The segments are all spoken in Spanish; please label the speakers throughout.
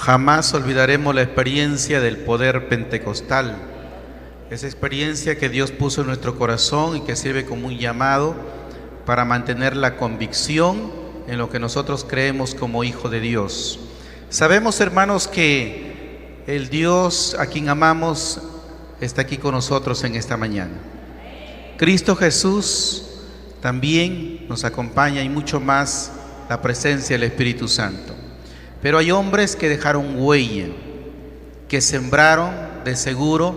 Speaker 1: Jamás olvidaremos la experiencia del poder pentecostal, esa experiencia que Dios puso en nuestro corazón y que sirve como un llamado para mantener la convicción en lo que nosotros creemos como hijo de Dios. Sabemos, hermanos, que el Dios a quien amamos está aquí con nosotros en esta mañana. Cristo Jesús también nos acompaña y mucho más la presencia del Espíritu Santo. Pero hay hombres que dejaron huella, que sembraron de seguro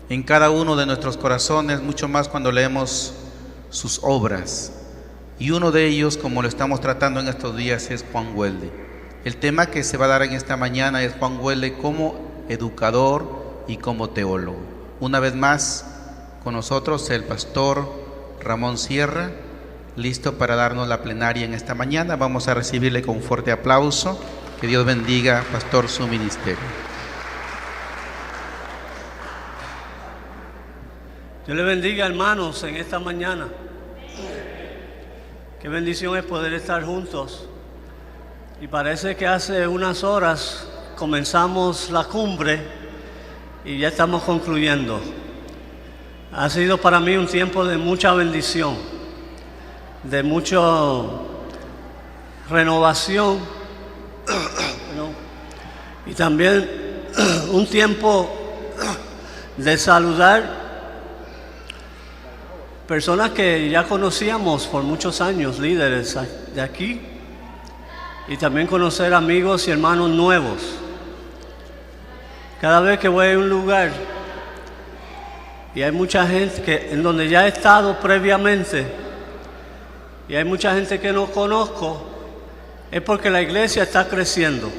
Speaker 1: en cada uno de nuestros corazones, mucho más cuando leemos sus obras. Y uno de ellos, como lo estamos tratando en estos días, es Juan Huelde. El tema que se va a dar en esta mañana es Juan Huelde como educador y como teólogo. Una vez más, con nosotros el pastor Ramón Sierra, listo para darnos la plenaria en esta mañana. Vamos a recibirle con un fuerte aplauso. Que Dios bendiga, pastor, su ministerio.
Speaker 2: Dios le bendiga, hermanos, en esta mañana. Qué bendición es poder estar juntos. Y parece que hace unas horas comenzamos la cumbre y ya estamos concluyendo. Ha sido para mí un tiempo de mucha bendición, de mucha renovación y también un tiempo de saludar personas que ya conocíamos por muchos años, líderes de aquí, y también conocer amigos y hermanos nuevos. Cada vez que voy a un lugar y hay mucha gente en donde ya he estado previamente y hay mucha gente que no conozco, es porque la iglesia está creciendo,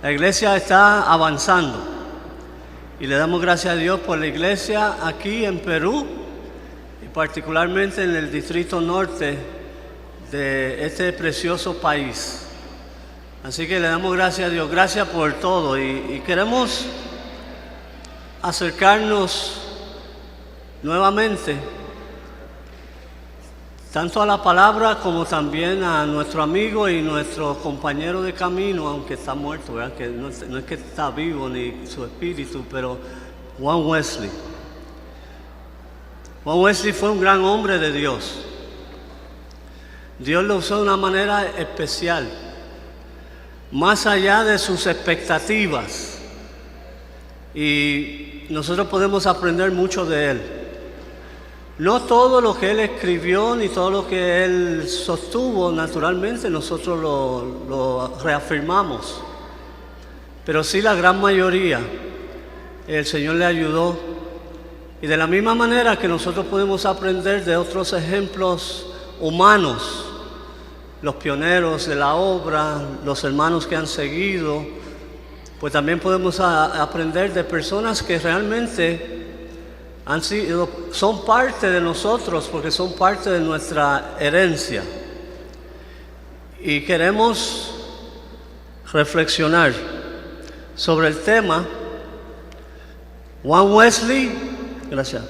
Speaker 2: la iglesia está avanzando, y le damos gracias a Dios por la iglesia aquí en Perú y particularmente en el distrito norte de este precioso país. Así que le damos gracias a Dios, gracias por todo, y queremos acercarnos nuevamente tanto a la palabra como también a nuestro amigo y nuestro compañero de camino, aunque está muerto, ¿verdad? Que no es que está vivo ni su espíritu, pero Juan Wesley. Juan Wesley fue un gran hombre de Dios. Dios lo usó de una manera especial, más allá de sus expectativas, y nosotros podemos aprender mucho de él. No todo lo que él escribió ni todo lo que él sostuvo, naturalmente nosotros lo reafirmamos, pero sí la gran mayoría el Señor le ayudó, y de la misma manera que nosotros podemos aprender de otros ejemplos humanos, los pioneros de la obra, los hermanos que han seguido, pues también podemos aprender de personas que realmente son parte de nosotros, porque son parte de nuestra herencia. Y queremos reflexionar sobre el tema Juan Wesley, gracias,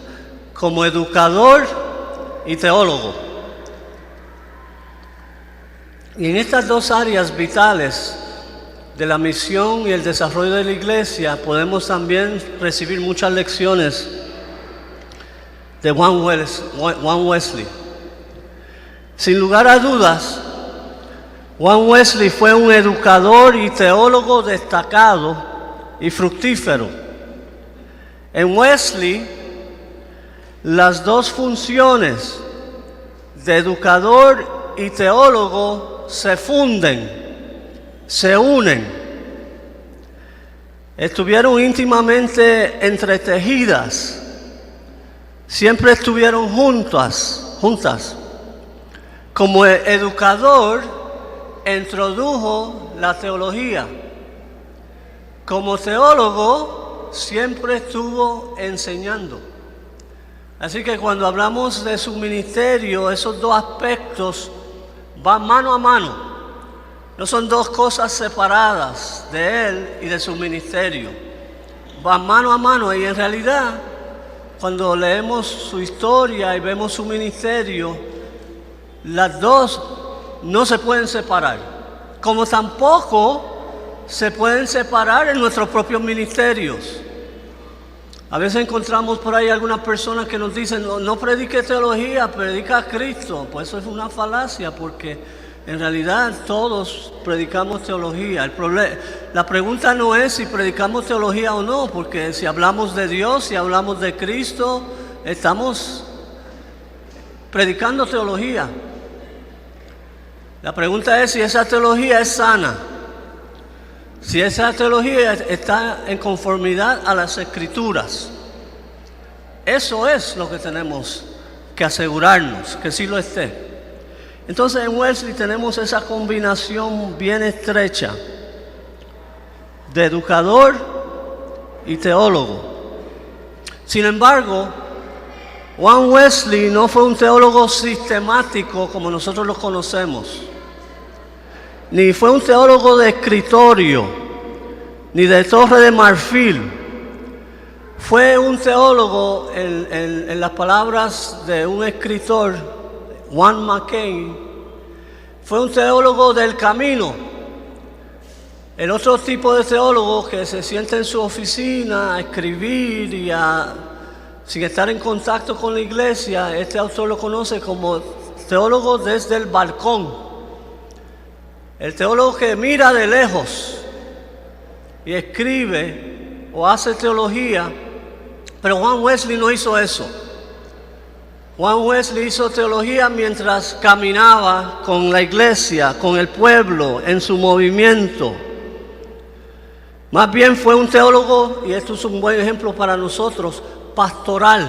Speaker 2: como educador y teólogo. Y en estas dos áreas vitales de la misión y el desarrollo de la iglesia podemos también recibir muchas lecciones de Juan Wesley. Sin lugar a dudas, Juan Wesley fue un educador y teólogo destacado y fructífero. En Wesley, las dos funciones de educador y teólogo se funden, se unen. Estuvieron íntimamente entretejidas. Siempre estuvieron juntas. Como educador, introdujo la teología. Como teólogo, siempre estuvo enseñando. Así que cuando hablamos de su ministerio, esos dos aspectos van mano a mano. No son dos cosas separadas de él y de su ministerio. Van mano a mano, y en realidad, cuando leemos su historia y vemos su ministerio, las dos no se pueden separar. Como tampoco se pueden separar en nuestros propios ministerios. A veces encontramos por ahí algunas personas que nos dicen, no predique teología, predica a Cristo. Pues eso es una falacia, porque en realidad todos predicamos teología. La pregunta no es si predicamos teología o no, porque si hablamos de Dios, si hablamos de Cristo, estamos predicando teología. La pregunta es si esa teología es sana, si esa teología está en conformidad a las Escrituras. Eso es lo que tenemos que asegurarnos, que sí lo esté. Entonces en Wesley tenemos esa combinación bien estrecha de educador y teólogo. Sin embargo, Juan Wesley no fue un teólogo sistemático como nosotros lo conocemos, ni fue un teólogo de escritorio, ni de torre de marfil. Fue un teólogo, en las palabras de un escritor, Juan McCain, fue un teólogo del camino. El otro tipo de teólogo que se sienta en su oficina a escribir y sin estar en contacto con la iglesia, este autor lo conoce como teólogo desde el balcón. El teólogo que mira de lejos y escribe o hace teología, pero Juan Wesley no hizo eso. Juan Wesley hizo teología mientras caminaba con la iglesia, con el pueblo, en su movimiento. Más bien fue un teólogo, y esto es un buen ejemplo para nosotros, pastoral.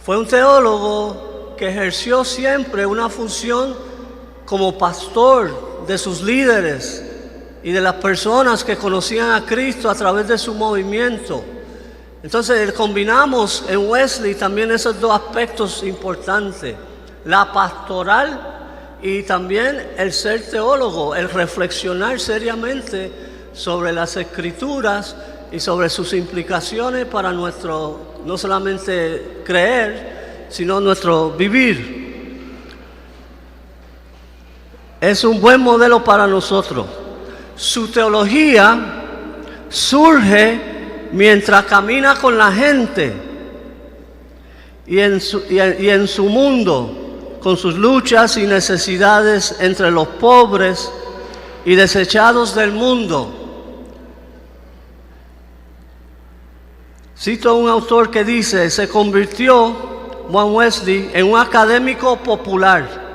Speaker 2: Fue un teólogo que ejerció siempre una función como pastor de sus líderes y de las personas que conocían a Cristo a través de su movimiento. Entonces combinamos en Wesley también esos dos aspectos importantes, la pastoral y también el ser teólogo, el reflexionar seriamente sobre las Escrituras y sobre sus implicaciones para nuestro, no solamente creer, sino nuestro vivir. Es un buen modelo para nosotros. Su teología surge mientras camina con la gente y en su mundo, con sus luchas y necesidades entre los pobres y desechados del mundo. Cito a un autor que dice: se convirtió Juan Wesley en un académico popular,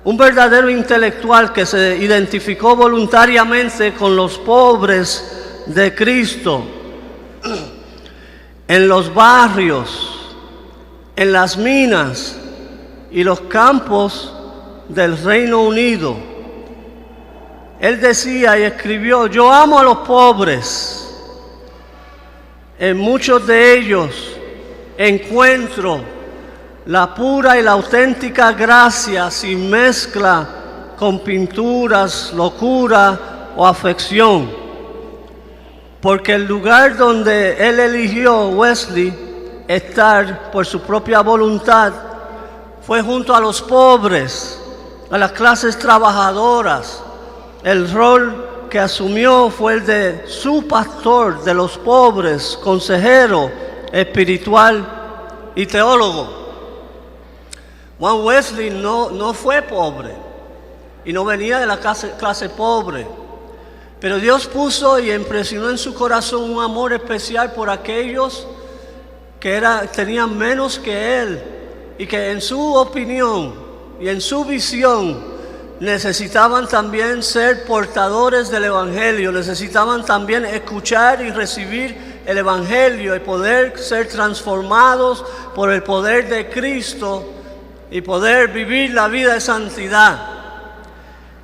Speaker 2: un verdadero intelectual que se identificó voluntariamente con los pobres de Cristo, en los barrios, en las minas y los campos del Reino Unido. Él decía y escribió: yo amo a los pobres. En muchos de ellos encuentro la pura y la auténtica gracia sin mezcla con pinturas, locura o afección. Porque el lugar donde él eligió, Wesley, estar por su propia voluntad fue junto a los pobres, a las clases trabajadoras. El rol que asumió fue el de su pastor de los pobres, consejero espiritual y teólogo. Juan Wesley no fue pobre y no venía de la clase pobre, pero Dios puso y impresionó en su corazón un amor especial por aquellos que tenían menos que él y que en su opinión y en su visión necesitaban también ser portadores del Evangelio, necesitaban también escuchar y recibir el Evangelio y poder ser transformados por el poder de Cristo y poder vivir la vida de santidad.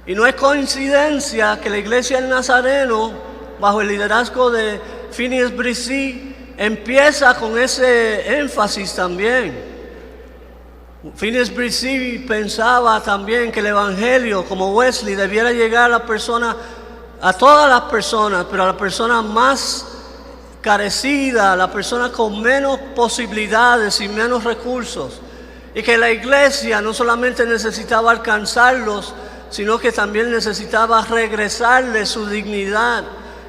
Speaker 2: Y no es coincidencia que la iglesia del Nazareno, bajo el liderazgo de Phineas Bresee, empieza con ese énfasis también. Phineas Bresee pensaba también que el Evangelio, como Wesley, debiera llegar a la persona, a todas las personas, pero a la persona más carecida, a la persona con menos posibilidades y menos recursos. Y que la iglesia no solamente necesitaba alcanzarlos sino que también necesitaba regresarle su dignidad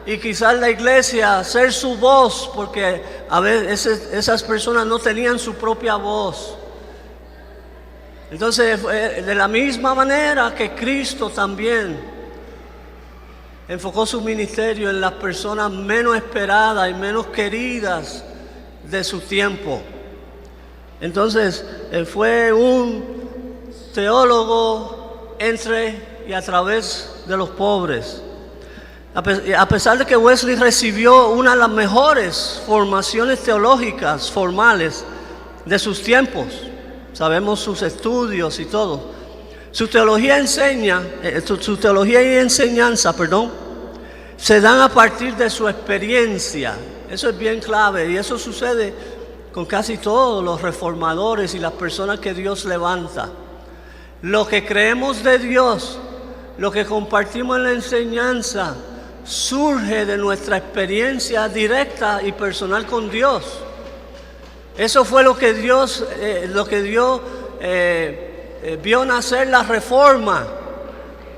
Speaker 2: y quizás la iglesia ser su voz, porque a veces esas personas no tenían su propia voz. Entonces, de la misma manera que Cristo también enfocó su ministerio en las personas menos esperadas y menos queridas de su tiempo. Entonces, fue un teólogo entre y a través de los pobres. A pesar de que Wesley recibió una de las mejores formaciones teológicas formales de sus tiempos, sabemos sus estudios y todo, su teología y enseñanza, se dan a partir de su experiencia. Eso es bien clave y eso sucede con casi todos los reformadores y las personas que Dios levanta. Lo que creemos de Dios, lo que compartimos en la enseñanza, surge de nuestra experiencia directa y personal con Dios. Eso fue lo que Dios vio nacer la Reforma.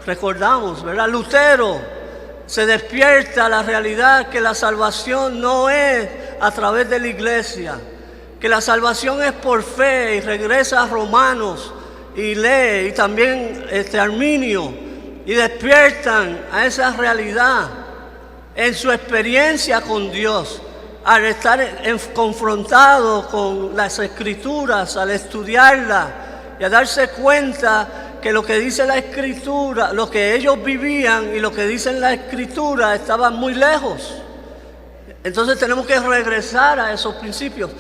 Speaker 2: Recordamos, ¿verdad? Lutero se despierta a la realidad que la salvación no es a través de la iglesia, que la salvación es por fe, y regresa a Romanos y lee, y también Arminio, y despiertan a esa realidad en su experiencia con Dios, al estar confrontado con las Escrituras, al estudiarlas y a darse cuenta que lo que dice la Escritura, lo que ellos vivían y lo que dice la Escritura estaban muy lejos. Entonces tenemos que regresar a esos principios.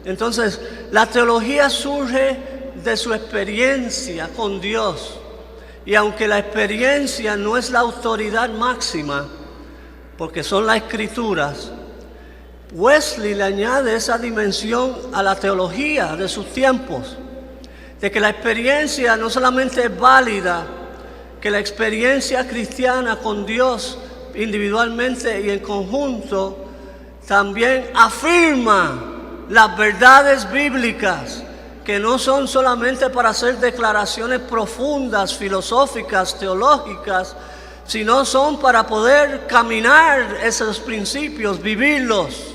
Speaker 2: Entonces la teología surge de su experiencia con Dios. Y aunque la experiencia no es la autoridad máxima, porque son las Escrituras, Wesley le añade esa dimensión a la teología de sus tiempos, de que la experiencia no solamente es válida, que la experiencia cristiana con Dios individualmente y en conjunto también afirma las verdades bíblicas, que no son solamente para hacer declaraciones profundas, filosóficas, teológicas, sino son para poder caminar esos principios, vivirlos.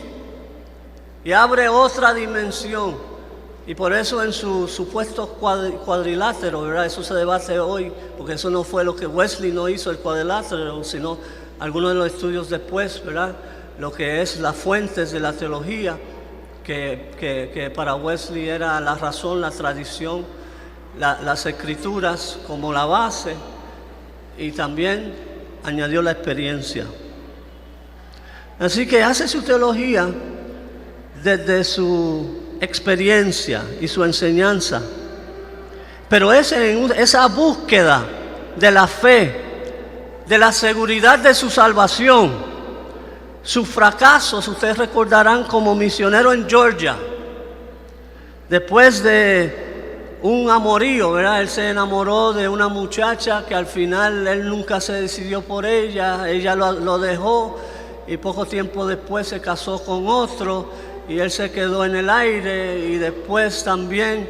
Speaker 2: Y abre otra dimensión. Y por eso en su supuesto cuadrilátero, ¿verdad? Eso se debate hoy, porque eso no fue lo que Wesley no hizo, el cuadrilátero, sino algunos de los estudios después, ¿verdad? Lo que es las fuentes de la teología, que para Wesley era la razón, la tradición, las Escrituras como la base, y también añadió la experiencia. Así que hace su teología desde su experiencia y su enseñanza, pero es en esa búsqueda de la fe, de la seguridad de su salvación. Sus fracasos, ustedes recordarán, como misionero en Georgia, después de un amorío, ¿verdad? Él se enamoró de una muchacha que al final él nunca se decidió por ella lo dejó, y poco tiempo después se casó con otro, y él se quedó en el aire, y después también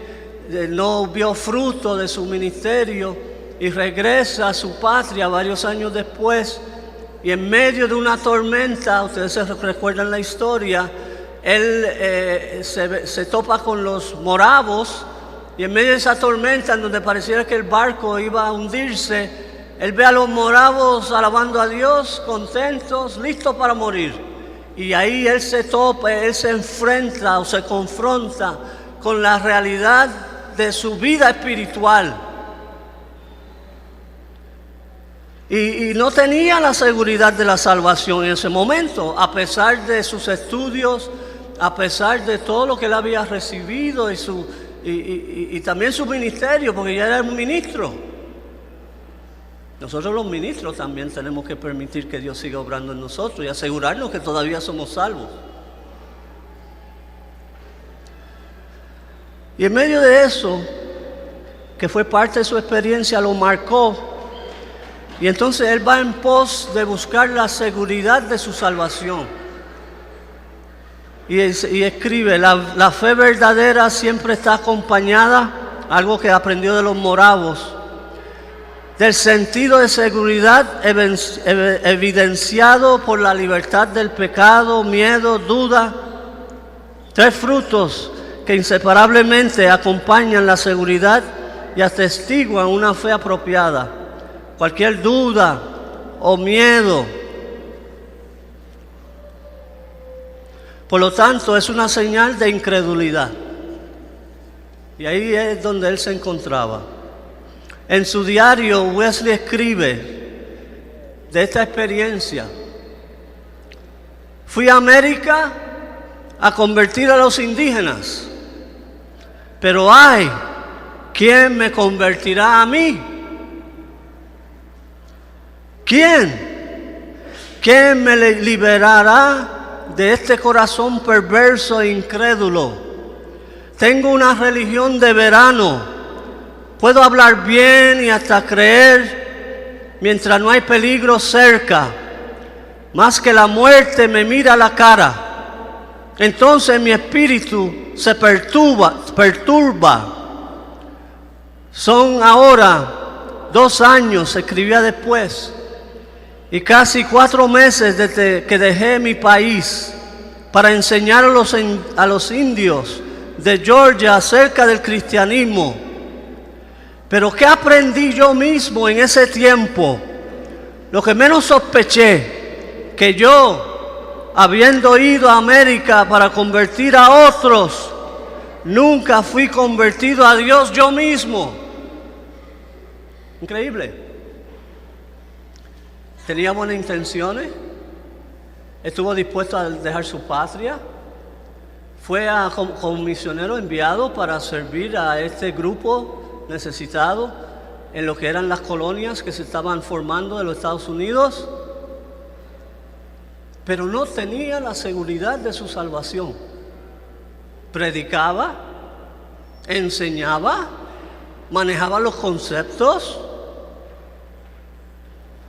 Speaker 2: no vio fruto de su ministerio, y regresa a su patria varios años después, y en medio de una tormenta, ustedes se recuerdan la historia, él se topa con los moravos, y en medio de esa tormenta, en donde pareciera que el barco iba a hundirse, él ve a los moravos alabando a Dios, contentos, listos para morir. Y ahí él se topa, él se enfrenta o se confronta con la realidad de su vida espiritual. Y no tenía la seguridad de la salvación en ese momento, a pesar de sus estudios, a pesar de todo lo que él había recibido y también su ministerio, porque ya era un ministro. Nosotros los ministros también tenemos que permitir que Dios siga obrando en nosotros y asegurarnos que todavía somos salvos. Y en medio de eso, que fue parte de su experiencia, lo marcó. Y entonces él va en pos de buscar la seguridad de su salvación. Y escribe, la fe verdadera siempre está acompañada, algo que aprendió de los moravos, del sentido de seguridad evidenciado por la libertad del pecado, miedo, duda. 3 frutos que inseparablemente acompañan la seguridad y atestiguan una fe apropiada. Cualquier duda o miedo, por lo tanto, es una señal de incredulidad. Y ahí es donde él se encontraba. En su diario, Wesley escribe de esta experiencia: fui a América a convertir a los indígenas, pero ay, ¿quién me convertirá a mí? ¿Quién? ¿Quién me liberará de este corazón perverso e incrédulo? Tengo una religión de verano. Puedo hablar bien y hasta creer mientras no hay peligro cerca, más que la muerte me mira a la cara. Entonces mi espíritu se perturba. Son ahora 2 años, escribía después, y casi 4 meses desde que dejé mi país para enseñar a los indios de Georgia acerca del cristianismo. Pero ¿qué aprendí yo mismo en ese tiempo? Lo que menos sospeché, que yo, habiendo ido a América para convertir a otros, nunca fui convertido a Dios yo mismo. Increíble. Tenía buenas intenciones, estuvo dispuesto a dejar su patria, fue como misionero enviado para servir a este grupo necesitado en lo que eran las colonias que se estaban formando de los Estados Unidos, pero no tenía la seguridad de su salvación. Predicaba, enseñaba, manejaba los conceptos,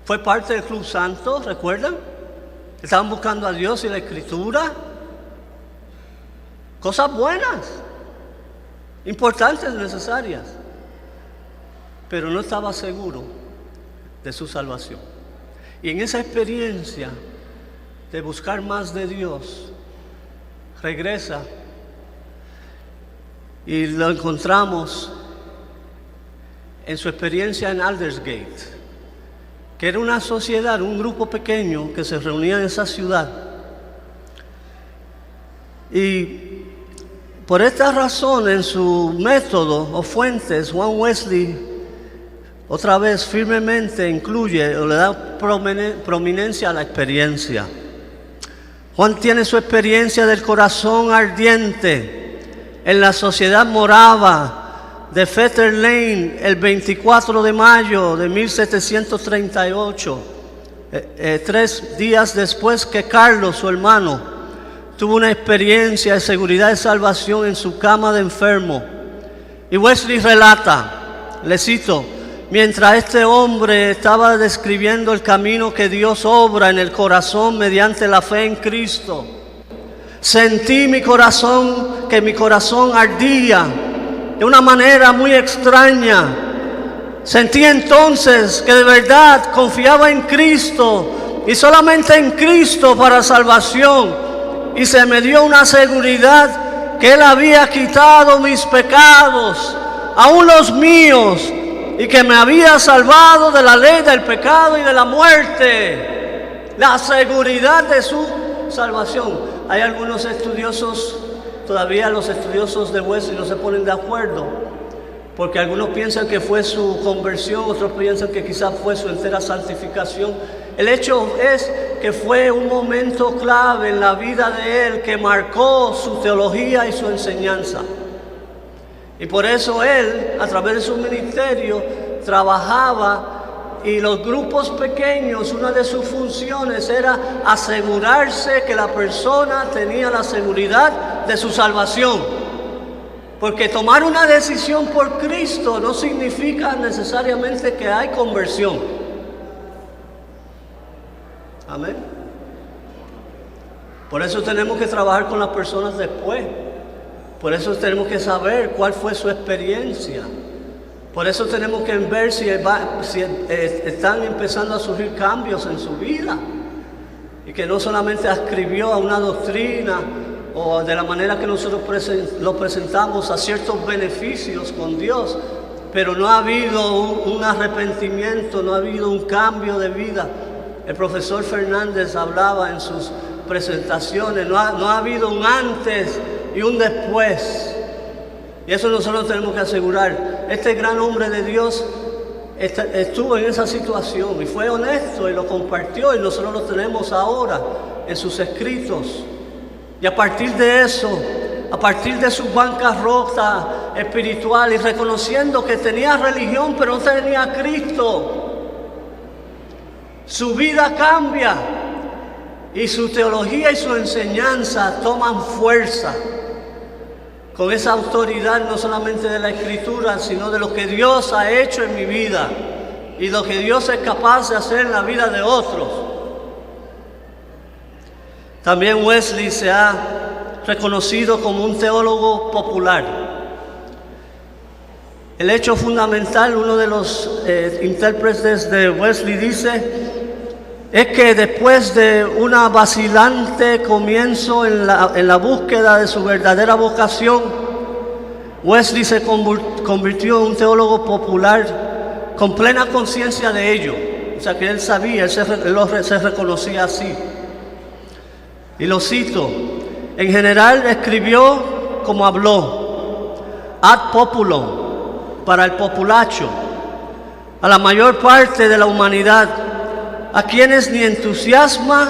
Speaker 2: fue parte del Club Santo, ¿recuerdan? Estaban buscando a Dios y la Escritura. Cosas buenas, importantes, necesarias, pero no estaba seguro de su salvación. Y en esa experiencia de buscar más de Dios, regresa y lo encontramos en su experiencia en Aldersgate, que era una sociedad, un grupo pequeño que se reunía en esa ciudad. Y por esta razón, en su método o fuentes, Juan Wesley otra vez firmemente incluye o le da prominencia a la experiencia. Juan tiene su experiencia del corazón ardiente en la sociedad morava de Fetter Lane el 24 de mayo de 1738, 3 días después que Carlos, su hermano, tuvo una experiencia de seguridad y salvación en su cama de enfermo. Y Wesley relata, le cito: mientras este hombre estaba describiendo el camino que Dios obra en el corazón mediante la fe en Cristo, sentí que mi corazón ardía de una manera muy extraña. Sentí entonces que de verdad confiaba en Cristo y solamente en Cristo para salvación. Y se me dio una seguridad que Él había quitado mis pecados, aún los míos, y que me había salvado de la ley del pecado y de la muerte. La seguridad de su salvación. Hay algunos estudiosos, todavía los estudiosos de Wesley no se ponen de acuerdo, porque algunos piensan que fue su conversión, otros piensan que quizás fue su entera santificación. El hecho es que fue un momento clave en la vida de él que marcó su teología y su enseñanza. Y por eso él, a través de su ministerio, trabajaba, y los grupos pequeños, una de sus funciones era asegurarse que la persona tenía la seguridad de su salvación. Porque tomar una decisión por Cristo no significa necesariamente que hay conversión. Amén. Por eso tenemos que trabajar con las personas después. Por eso tenemos que saber cuál fue su experiencia. Por eso tenemos que ver si están empezando a surgir cambios en su vida. Y que no solamente ascribió a una doctrina o de la manera que nosotros lo presentamos a ciertos beneficios con Dios, pero no ha habido un arrepentimiento, no ha habido un cambio de vida. El profesor Fernández hablaba en sus presentaciones, no ha habido un antes y un después. Y eso nosotros tenemos que asegurar. Este gran hombre de Dios estuvo en esa situación y fue honesto y lo compartió, y nosotros lo tenemos ahora en sus escritos. Y a partir de eso, a partir de su bancarrota espiritual y reconociendo que tenía religión pero no tenía a Cristo, su vida cambia y su teología y su enseñanza toman fuerza con esa autoridad no solamente de la Escritura, sino de lo que Dios ha hecho en mi vida y lo que Dios es capaz de hacer en la vida de otros. También Wesley se ha reconocido como un teólogo popular. El hecho fundamental, uno de los intérpretes de Wesley dice, es que después de una vacilante comienzo en la búsqueda de su verdadera vocación, Wesley se convirtió en un teólogo popular con plena conciencia de ello. O sea que él sabía, él se reconocía así. Y lo cito: en general escribió como habló, ad populum, para el populacho, a la mayor parte de la humanidad, a quienes ni entusiasma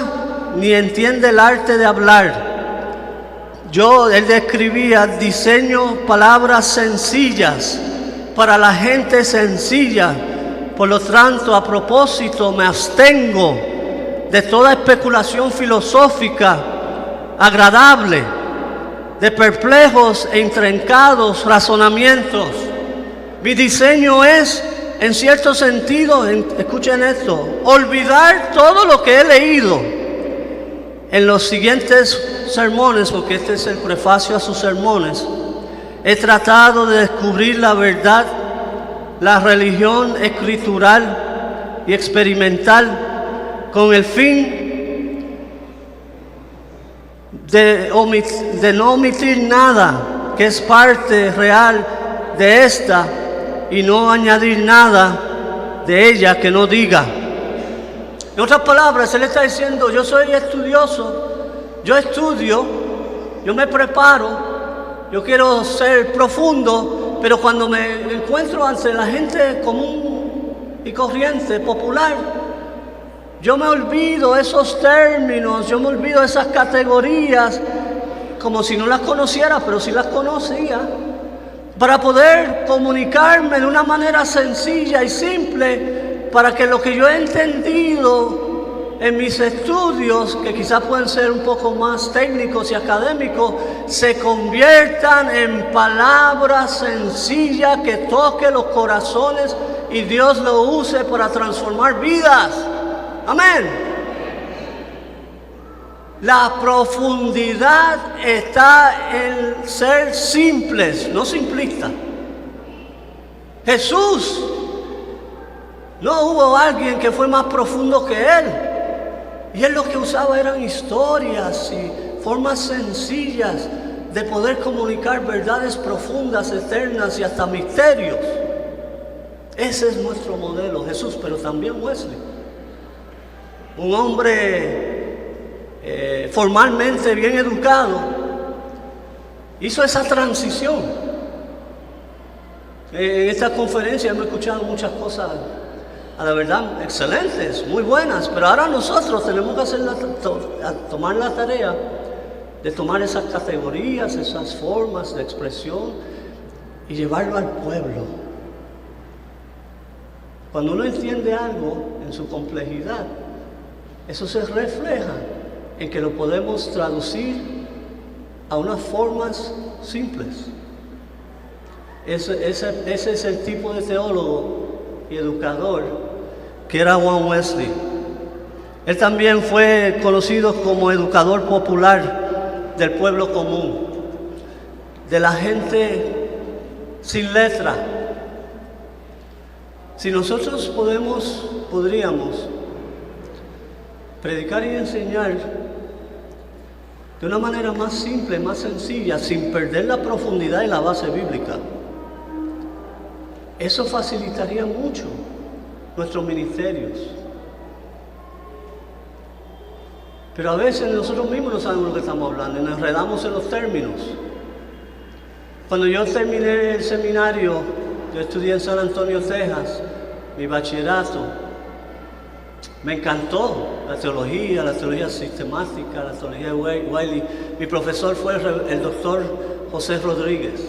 Speaker 2: ni entiende el arte de hablar. Él describía, diseño palabras sencillas para la gente sencilla. Por lo tanto, a propósito, me abstengo de toda especulación filosófica agradable, de perplejos e intrincados razonamientos. Mi diseño es, en cierto sentido, escuchen esto, olvidar todo lo que he leído. En los siguientes sermones, porque este es el prefacio a sus sermones, he tratado de descubrir la verdad, la religión escritural y experimental, con el fin de no omitir nada que es parte real de esta, y no añadir nada de ella que no diga. En otras palabras, él está diciendo: yo soy estudioso, yo estudio, yo me preparo, yo quiero ser profundo, pero cuando me encuentro ante la gente común y corriente, popular, yo me olvido esos términos, yo me olvido esas categorías, como si no las conociera, pero sí las conocía, para poder comunicarme de una manera sencilla y simple, para que lo que yo he entendido en mis estudios, que quizás pueden ser un poco más técnicos y académicos, se conviertan en palabras sencillas que toquen los corazones y Dios lo use para transformar vidas. Amén. La profundidad está en ser simples, no simplistas. Jesús, no hubo alguien que fue más profundo que Él. Y Él lo que usaba eran historias y formas sencillas de poder comunicar verdades profundas, eternas y hasta misterios. Ese es nuestro modelo, Jesús, pero también Wesley. Un hombre formalmente bien educado, hizo esa transición. En esta conferencia hemos escuchado muchas cosas, a la verdad, excelentes, muy buenas, pero ahora nosotros tenemos que tomar la tarea de tomar esas categorías, esas formas de expresión y llevarlo al pueblo. Cuando uno entiende algo en su complejidad, eso se refleja en que lo podemos traducir a unas formas simples. Ese es el tipo de teólogo y educador que era Juan Wesley. Él también fue conocido como educador popular del pueblo común, de la gente sin letra, Si nosotros podríamos predicar y enseñar de una manera más simple, más sencilla, sin perder la profundidad y la base bíblica, eso facilitaría mucho nuestros ministerios. Pero a veces nosotros mismos no sabemos lo que estamos hablando y nos enredamos en los términos. Cuando yo terminé el seminario, yo estudié en San Antonio, Texas, mi bachillerato. Me encantó la teología sistemática, la teología de Wiley. Mi profesor fue el doctor José Rodríguez,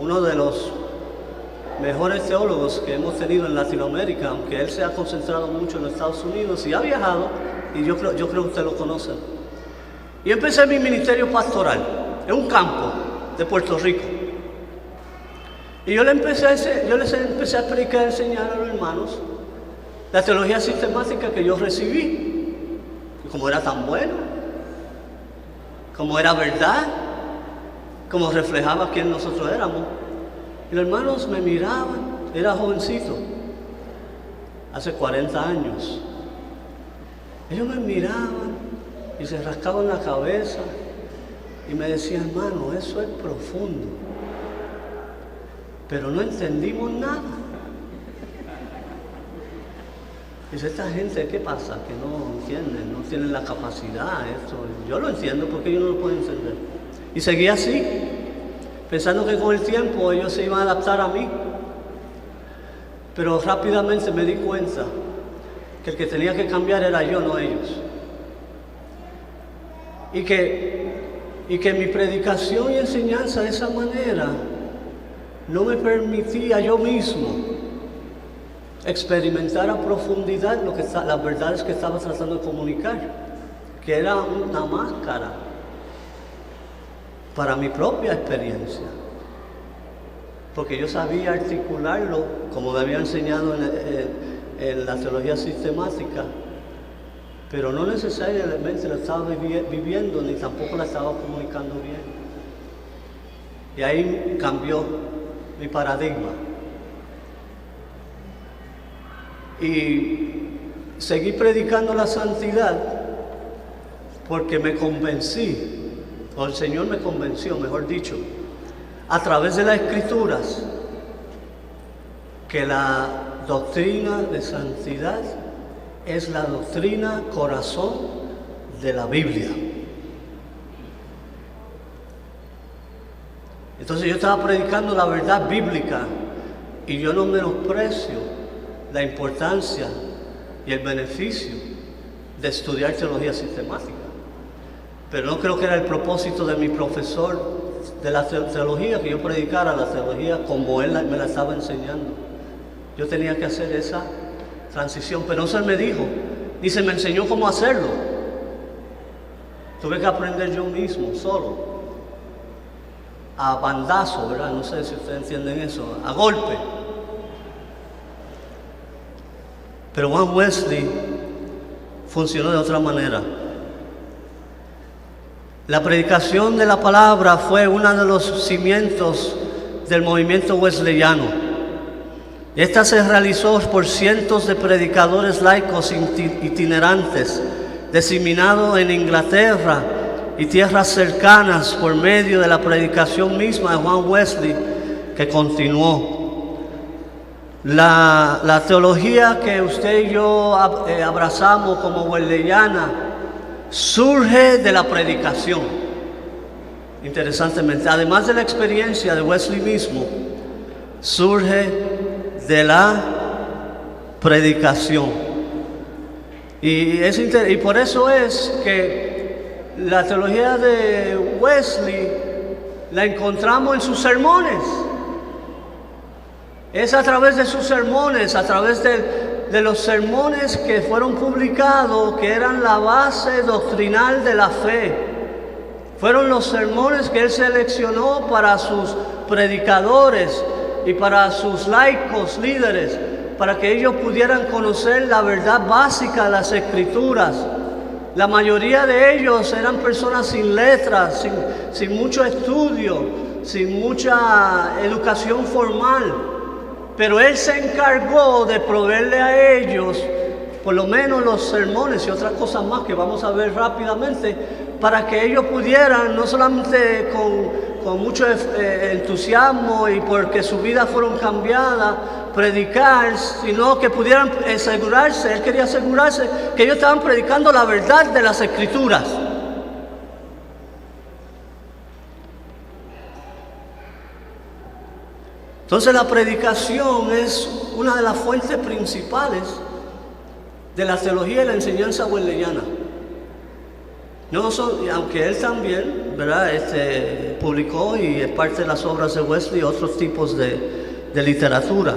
Speaker 2: uno de los mejores teólogos que hemos tenido en Latinoamérica, aunque él se ha concentrado mucho en los Estados Unidos y ha viajado, y yo creo que ustedes lo conocen. Y empecé mi ministerio pastoral en un campo de Puerto Rico. Y yo les empecé a predicar y enseñar a los hermanos la teología sistemática que yo recibí. Y como era tan buena, como era verdad, como reflejaba quién nosotros éramos. Y los hermanos me miraban, era jovencito, hace 40 años. Ellos me miraban y se rascaban la cabeza y me decían, hermano, eso es profundo. Pero no entendimos nada. Dice, esta gente, ¿qué pasa? Que no entienden, no tienen la capacidad. Esto. Yo lo entiendo porque ellos no lo pueden entender. Y seguí así, pensando que con el tiempo ellos se iban a adaptar a mí. Pero rápidamente me di cuenta que el que tenía que cambiar era yo, no ellos. Y que mi predicación y enseñanza de esa manera no me permitía yo mismo experimentar a profundidad las verdades que estaba tratando de comunicar, que era una máscara para mi propia experiencia, porque yo sabía articularlo como me había enseñado en la teología sistemática, pero no necesariamente lo estaba viviendo ni tampoco la estaba comunicando bien. Y ahí cambió mi paradigma. Y seguí predicando la santidad porque me convencí, o el Señor me convenció, mejor dicho, a través de las Escrituras, que la doctrina de santidad es la doctrina corazón de la Biblia. Entonces yo estaba predicando la verdad bíblica y yo no menosprecio la importancia y el beneficio de estudiar teología sistemática. Pero no creo que era el propósito de mi profesor de la teología que yo predicara la teología como él me la estaba enseñando. Yo tenía que hacer esa transición, pero no se me dijo, ni se me enseñó cómo hacerlo. Tuve que aprender yo mismo, solo. A bandazo, ¿verdad? No sé si ustedes entienden eso, a golpe. Pero Juan Wesley funcionó de otra manera. La predicación de la palabra fue uno de los cimientos del movimiento wesleyano. Esta se realizó por cientos de predicadores laicos itinerantes, diseminados en Inglaterra y tierras cercanas por medio de la predicación misma de Juan Wesley, que continuó. La teología que usted y yo abrazamos como wesleyana surge de la predicación. Interesantemente, además de la experiencia de Wesley mismo, surge de la predicación. Y por eso es que la teología de Wesley la encontramos en sus sermones. Es a través de sus sermones, a través de los sermones que fueron publicados, que eran la base doctrinal de la fe. Fueron los sermones que él seleccionó para sus predicadores y para sus laicos líderes, para que ellos pudieran conocer la verdad básica de las Escrituras. La mayoría de ellos eran personas sin letras, sin mucho estudio, sin mucha educación formal, pero él se encargó de proveerle a ellos por lo menos los sermones y otras cosas más que vamos a ver rápidamente, para que ellos pudieran, no solamente con mucho entusiasmo y porque sus vidas fueron cambiadas, predicar, sino que pudieran asegurarse, él quería asegurarse que ellos estaban predicando la verdad de las Escrituras. Entonces la predicación es una de las fuentes principales de la teología y la enseñanza wesleyana. Aunque él también, ¿verdad? Publicó y es parte de las obras de Wesley otros tipos de literatura.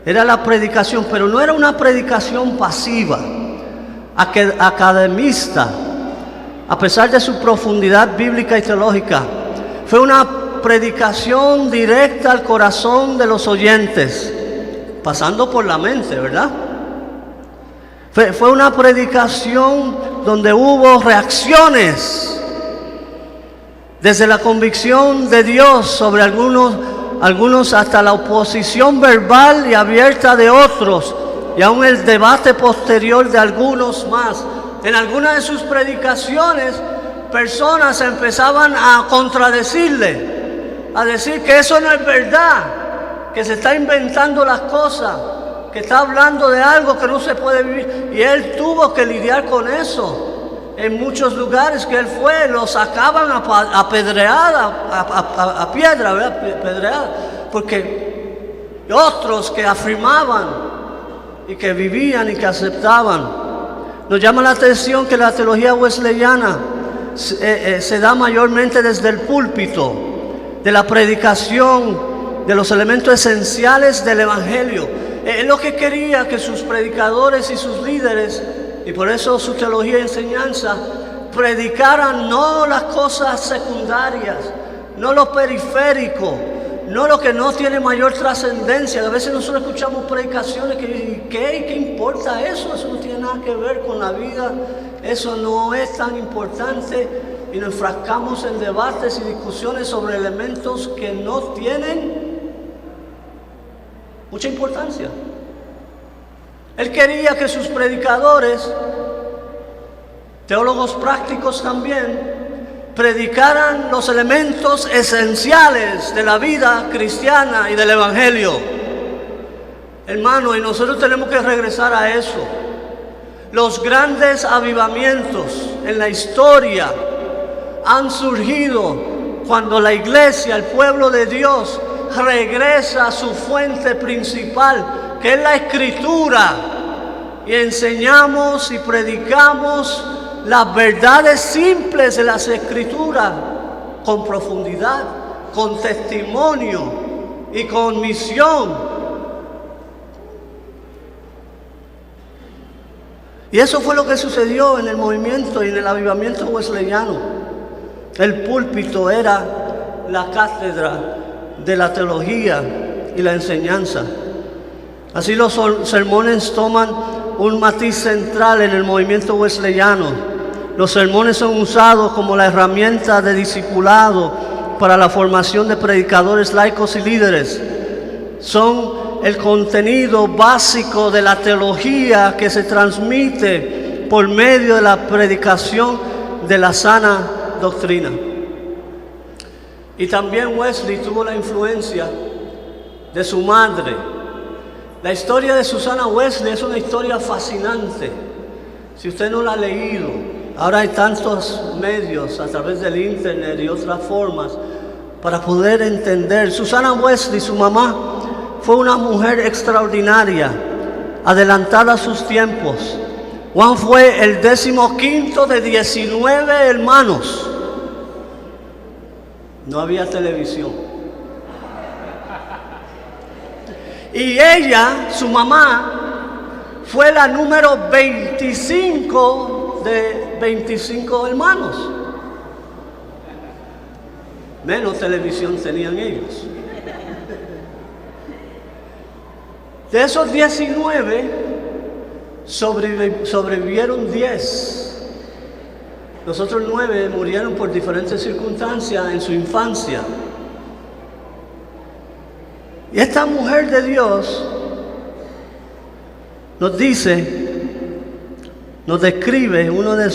Speaker 2: Era la predicación, pero no era una predicación pasiva, academista, a pesar de su profundidad bíblica y teológica. Fue una predicación directa al corazón de los oyentes, pasando por la mente, ¿verdad? Fue una predicación donde hubo reacciones desde la convicción de Dios sobre algunos hasta la oposición verbal y abierta de otros, y aún el debate posterior de algunos más. En algunas de sus predicaciones, personas empezaban a contradecirle, a decir que eso no es verdad, que se está inventando las cosas, que está hablando de algo que no se puede vivir, y él tuvo que lidiar con eso. En muchos lugares que él fue, lo sacaban a pedreada, a piedra, ¿verdad? Pedreada, porque otros que afirmaban y que vivían y que aceptaban. Nos llama la atención que la teología wesleyana se da mayormente desde el púlpito, de la predicación, de los elementos esenciales del Evangelio. Él lo que quería que sus predicadores y sus líderes, y por eso su teología y enseñanza, predicaran no las cosas secundarias, no lo periférico, no lo que no tiene mayor trascendencia. A veces nosotros escuchamos predicaciones que ¿qué importa eso? Eso no tiene nada que ver con la vida, eso no es tan importante, y nos enfrascamos en debates y discusiones sobre elementos que no tienen mucha importancia. Él quería que sus predicadores, teólogos prácticos también, predicaran los elementos esenciales de la vida cristiana y del Evangelio. Hermano, y nosotros tenemos que regresar a eso. Los grandes avivamientos en la historia han surgido cuando la iglesia, el pueblo de Dios, regresa a su fuente principal, que es la Escritura, y enseñamos y predicamos las verdades simples de las Escrituras con profundidad, con testimonio y con misión. Y eso fue lo que sucedió en el movimiento y en el avivamiento wesleyano. El púlpito era la cátedra de la teología y la enseñanza. Así los sermones toman un matiz central en el movimiento wesleyano. Los sermones son usados como la herramienta de discipulado para la formación de predicadores laicos y líderes. Son el contenido básico de la teología que se transmite por medio de la predicación de la sana doctrina. Y también Wesley tuvo la influencia de su madre. La historia de Susana Wesley es una historia fascinante. Si usted no la ha leído, ahora hay tantos medios a través del internet y otras formas para poder entender. Susana Wesley, su mamá, fue una mujer extraordinaria, adelantada a sus tiempos. Juan fue el 15º de 19 hermanos. No había televisión. Y ella, su mamá, fue la número 25 de 25 hermanos. Menos televisión tenían ellos. De esos 19, sobrevivieron 10. Los otros 9 murieron por diferentes circunstancias en su infancia. Y esta mujer de Dios nos dice, nos describe uno de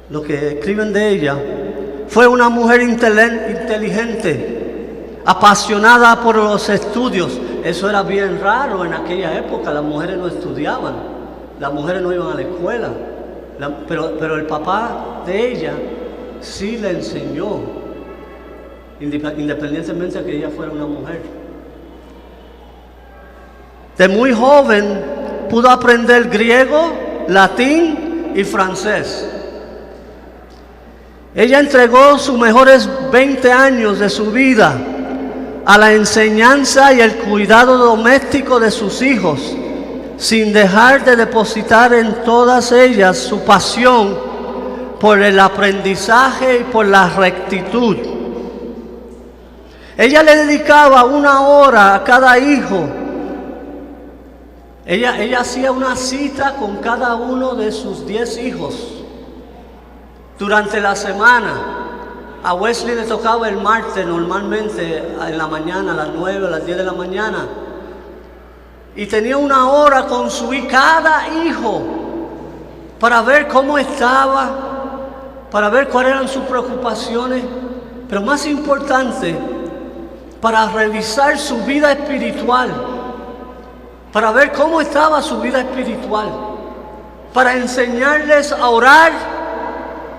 Speaker 2: lo que escriben de ella. Fue una mujer inteligente, apasionada por los estudios. Eso era bien raro en aquella época, las mujeres no estudiaban, las mujeres no iban a la escuela, pero el papá de ella sí le enseñó, independientemente de que ella fuera una mujer. De muy joven pudo aprender griego, latín y francés. Ella entregó sus mejores 20 años de su vida a la enseñanza y el cuidado doméstico de sus hijos, sin dejar de depositar en todas ellas su pasión por el aprendizaje y por la rectitud. Ella le dedicaba 1 hora a cada hijo. Ella hacía una cita con cada uno de sus 10 hijos. Durante la semana, a Wesley le tocaba el martes normalmente en la mañana, a las 9, a las 10 de la mañana. Y tenía 1 hora con cada hijo para ver cómo estaba, para ver cuáles eran sus preocupaciones, pero más importante, para revisar su vida espiritual, para ver cómo estaba su vida espiritual, para enseñarles a orar,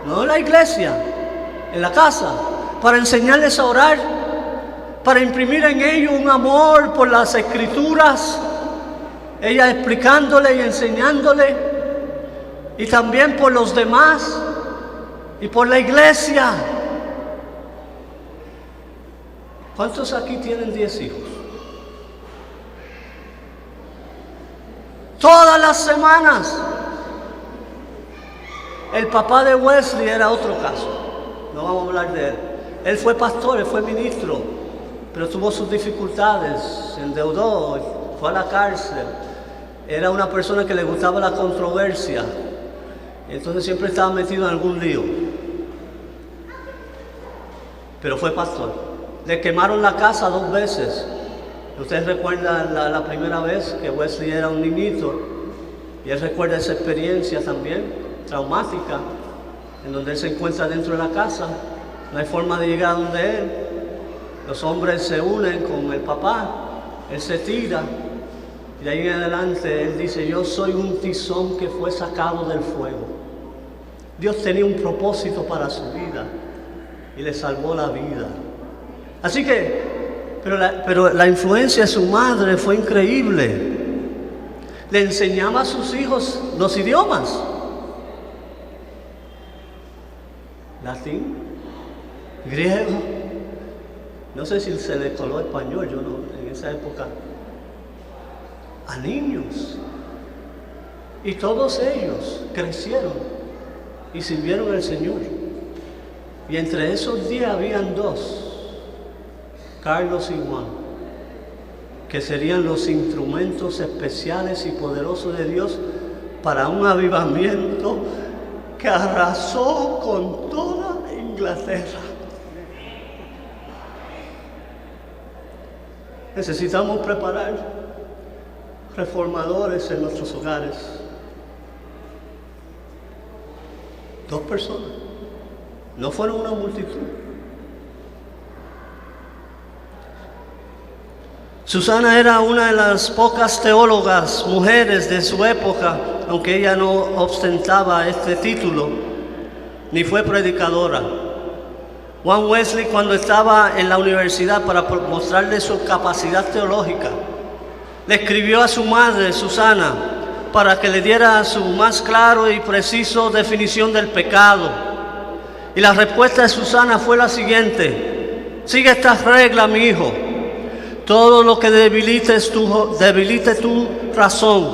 Speaker 2: no en la iglesia, en la casa, para enseñarles a orar, para imprimir en ellos un amor por las escrituras, ella explicándole y enseñándole, y también por los demás y por la iglesia. ¿Cuántos aquí tienen 10 hijos? Todas las semanas. El papá de Wesley era otro caso. No vamos a hablar de él. Él fue pastor, él fue ministro, pero tuvo sus dificultades, se endeudó, fue a la cárcel. Era una persona que le gustaba la controversia. Entonces siempre estaba metido en algún lío. Pero fue pastor. Le quemaron la casa 2 veces. Ustedes recuerdan la primera vez que Wesley era un niñito. Y él recuerda esa experiencia también, traumática, en donde él se encuentra dentro de la casa. No hay forma de llegar a donde él. Los hombres se unen con el papá. Él se tira. Y de ahí en adelante él dice: yo soy un tizón que fue sacado del fuego. Dios tenía un propósito para su vida y le salvó la vida. Así que, pero la influencia de su madre fue increíble. Le enseñaba a sus hijos los idiomas. Latín, griego. No sé si se le coló español, yo no, en esa época. A niños. Y todos ellos crecieron y sirvieron al Señor. Y entre esos 10 habían 2, Carlos y Juan, que serían los instrumentos especiales y poderosos de Dios para un avivamiento que arrasó con toda Inglaterra. Necesitamos preparar reformadores en nuestros hogares. 2 personas, no fueron una multitud. Susana era una de las pocas teólogas mujeres de su época, aunque ella no ostentaba este título, ni fue predicadora. Juan Wesley, cuando estaba en la universidad, para mostrarle su capacidad teológica, le escribió a su madre, Susana, para que le diera su más claro y preciso definición del pecado. Y la respuesta de Susana fue la siguiente: sigue estas reglas, mi hijo. Todo lo que debilite tu razón,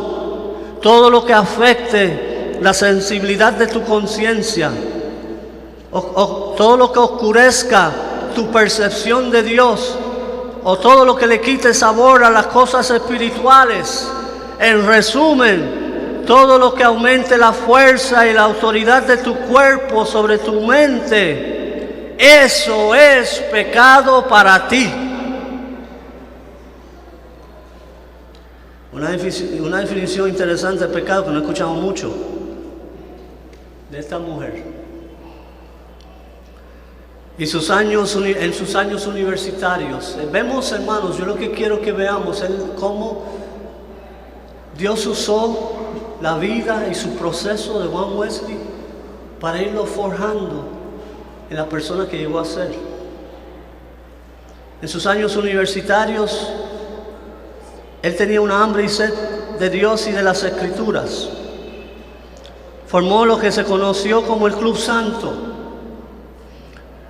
Speaker 2: todo lo que afecte la sensibilidad de tu conciencia, o todo lo que oscurezca tu percepción de Dios, o todo lo que le quite sabor a las cosas espirituales. En resumen, todo lo que aumente la fuerza y la autoridad de tu cuerpo sobre tu mente, eso es pecado para ti. Una definición interesante de pecado que no escuchamos mucho de esta mujer. Y en sus años universitarios, vemos, hermanos, yo lo que quiero que veamos es cómo Dios usó la vida y su proceso de Juan Wesley para irlo forjando en la persona que llegó a ser. En sus años universitarios, él tenía una hambre y sed de Dios y de las Escrituras. Formó lo que se conoció como el Club Santo,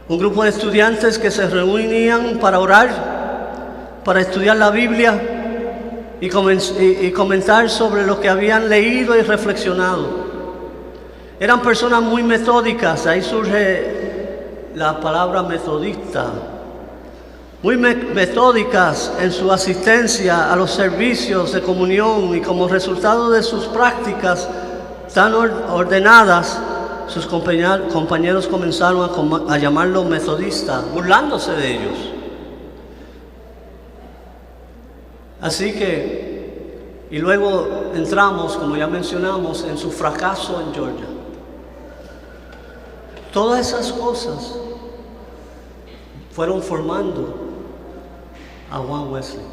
Speaker 2: un grupo de estudiantes que se reunían para orar, para estudiar la Biblia y comentar sobre lo que habían leído y reflexionado. Eran personas muy metódicas, ahí surge la palabra metodista. Muy metódicas en su asistencia a los servicios de comunión, y como resultado de sus prácticas tan ordenadas, sus compañeros comenzaron a llamarlo metodista, burlándose de ellos. Así que, y luego entramos, como ya mencionamos, en su fracaso en Georgia. Todas esas cosas fueron formando a Juan Wesley.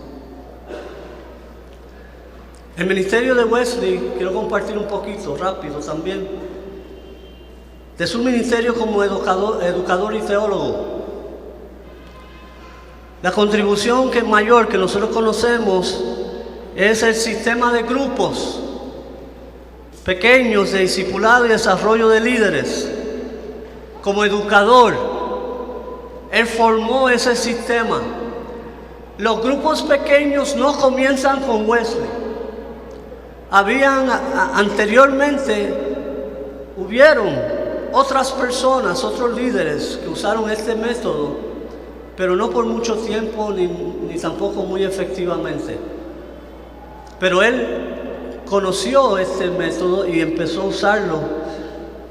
Speaker 2: El ministerio de Wesley, quiero compartir un poquito rápido también, de su ministerio como educador y teólogo. La contribución que es mayor que nosotros conocemos es el sistema de grupos pequeños de discipulado y desarrollo de líderes. Como educador, él formó ese sistema. Los grupos pequeños no comienzan con Wesley. Hubieron otras personas, otros líderes que usaron este método, pero no por mucho tiempo ni tampoco muy efectivamente. Pero él conoció este método y empezó a usarlo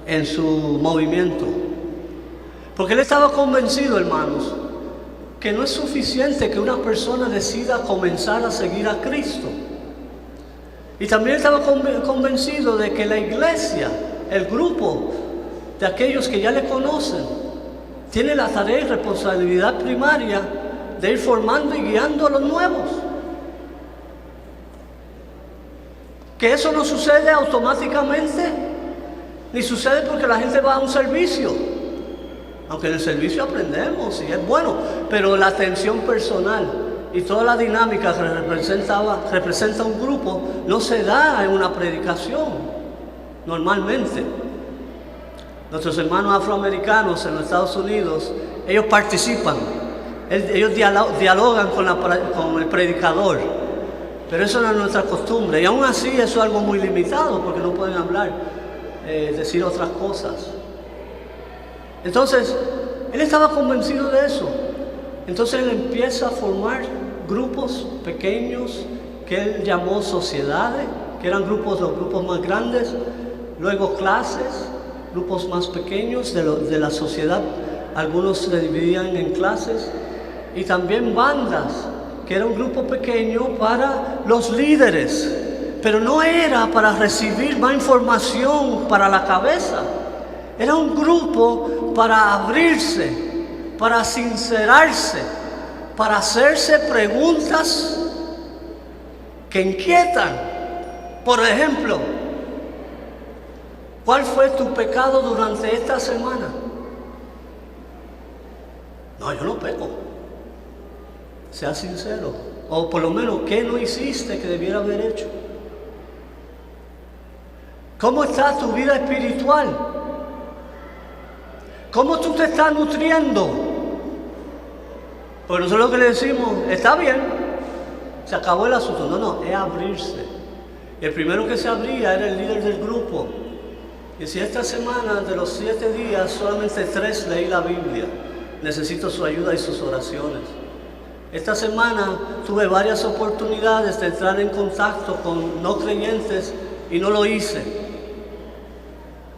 Speaker 2: en su movimiento. Porque él estaba convencido, hermanos, que no es suficiente que una persona decida comenzar a seguir a Cristo. Y también estaba convencido de que la iglesia, el grupo de aquellos que ya le conocen, tiene la tarea y responsabilidad primaria de ir formando y guiando a los nuevos. Que eso no sucede automáticamente, ni sucede porque la gente va a un servicio. Aunque en el servicio aprendemos y es bueno, pero la atención personal y toda la dinámica que representa un grupo no se da en una predicación normalmente. Nuestros hermanos afroamericanos en los Estados Unidos, ellos participan, ellos dialogan con el predicador, pero eso no es nuestra costumbre, y aún así eso es algo muy limitado porque no pueden hablar, decir otras cosas. Entonces, él estaba convencido de eso. Entonces él empieza a formar grupos pequeños que él llamó sociedades, que eran los grupos más grandes, luego clases, grupos más pequeños de la sociedad, algunos se dividían en clases, y también bandas, que era un grupo pequeño para los líderes, pero no era para recibir más información para la cabeza. Era un grupo para abrirse, para sincerarse, para hacerse preguntas que inquietan. Por ejemplo, ¿cuál fue tu pecado durante esta semana? No, yo no peco. Sea sincero. O por lo menos, ¿qué no hiciste que debiera haber hecho? ¿Cómo está tu vida espiritual? ¿Cómo tú te estás nutriendo? Porque nosotros lo que le decimos, está bien, se acabó el asunto. No, es abrirse. Y el primero que se abría era el líder del grupo. Y si esta semana, de los 7 días, solamente 3 leí la Biblia, necesito su ayuda y sus oraciones. Esta semana tuve varias oportunidades de entrar en contacto con no creyentes y no lo hice.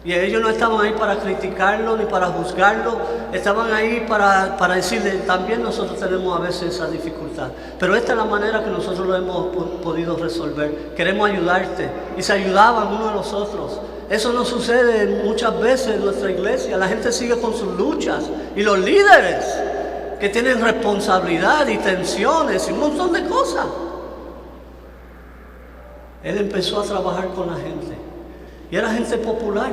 Speaker 2: Y ellos no estaban ahí para criticarlo ni para juzgarlo, estaban ahí para decirle, también nosotros tenemos a veces esa dificultad. Pero esta es la manera que nosotros lo hemos podido resolver. Queremos ayudarte. Y se ayudaban unos a los otros. Eso no sucede muchas veces en nuestra iglesia. La gente sigue con sus luchas. Y los líderes que tienen responsabilidad y tensiones y un montón de cosas. Él empezó a trabajar con la gente. Y era gente popular.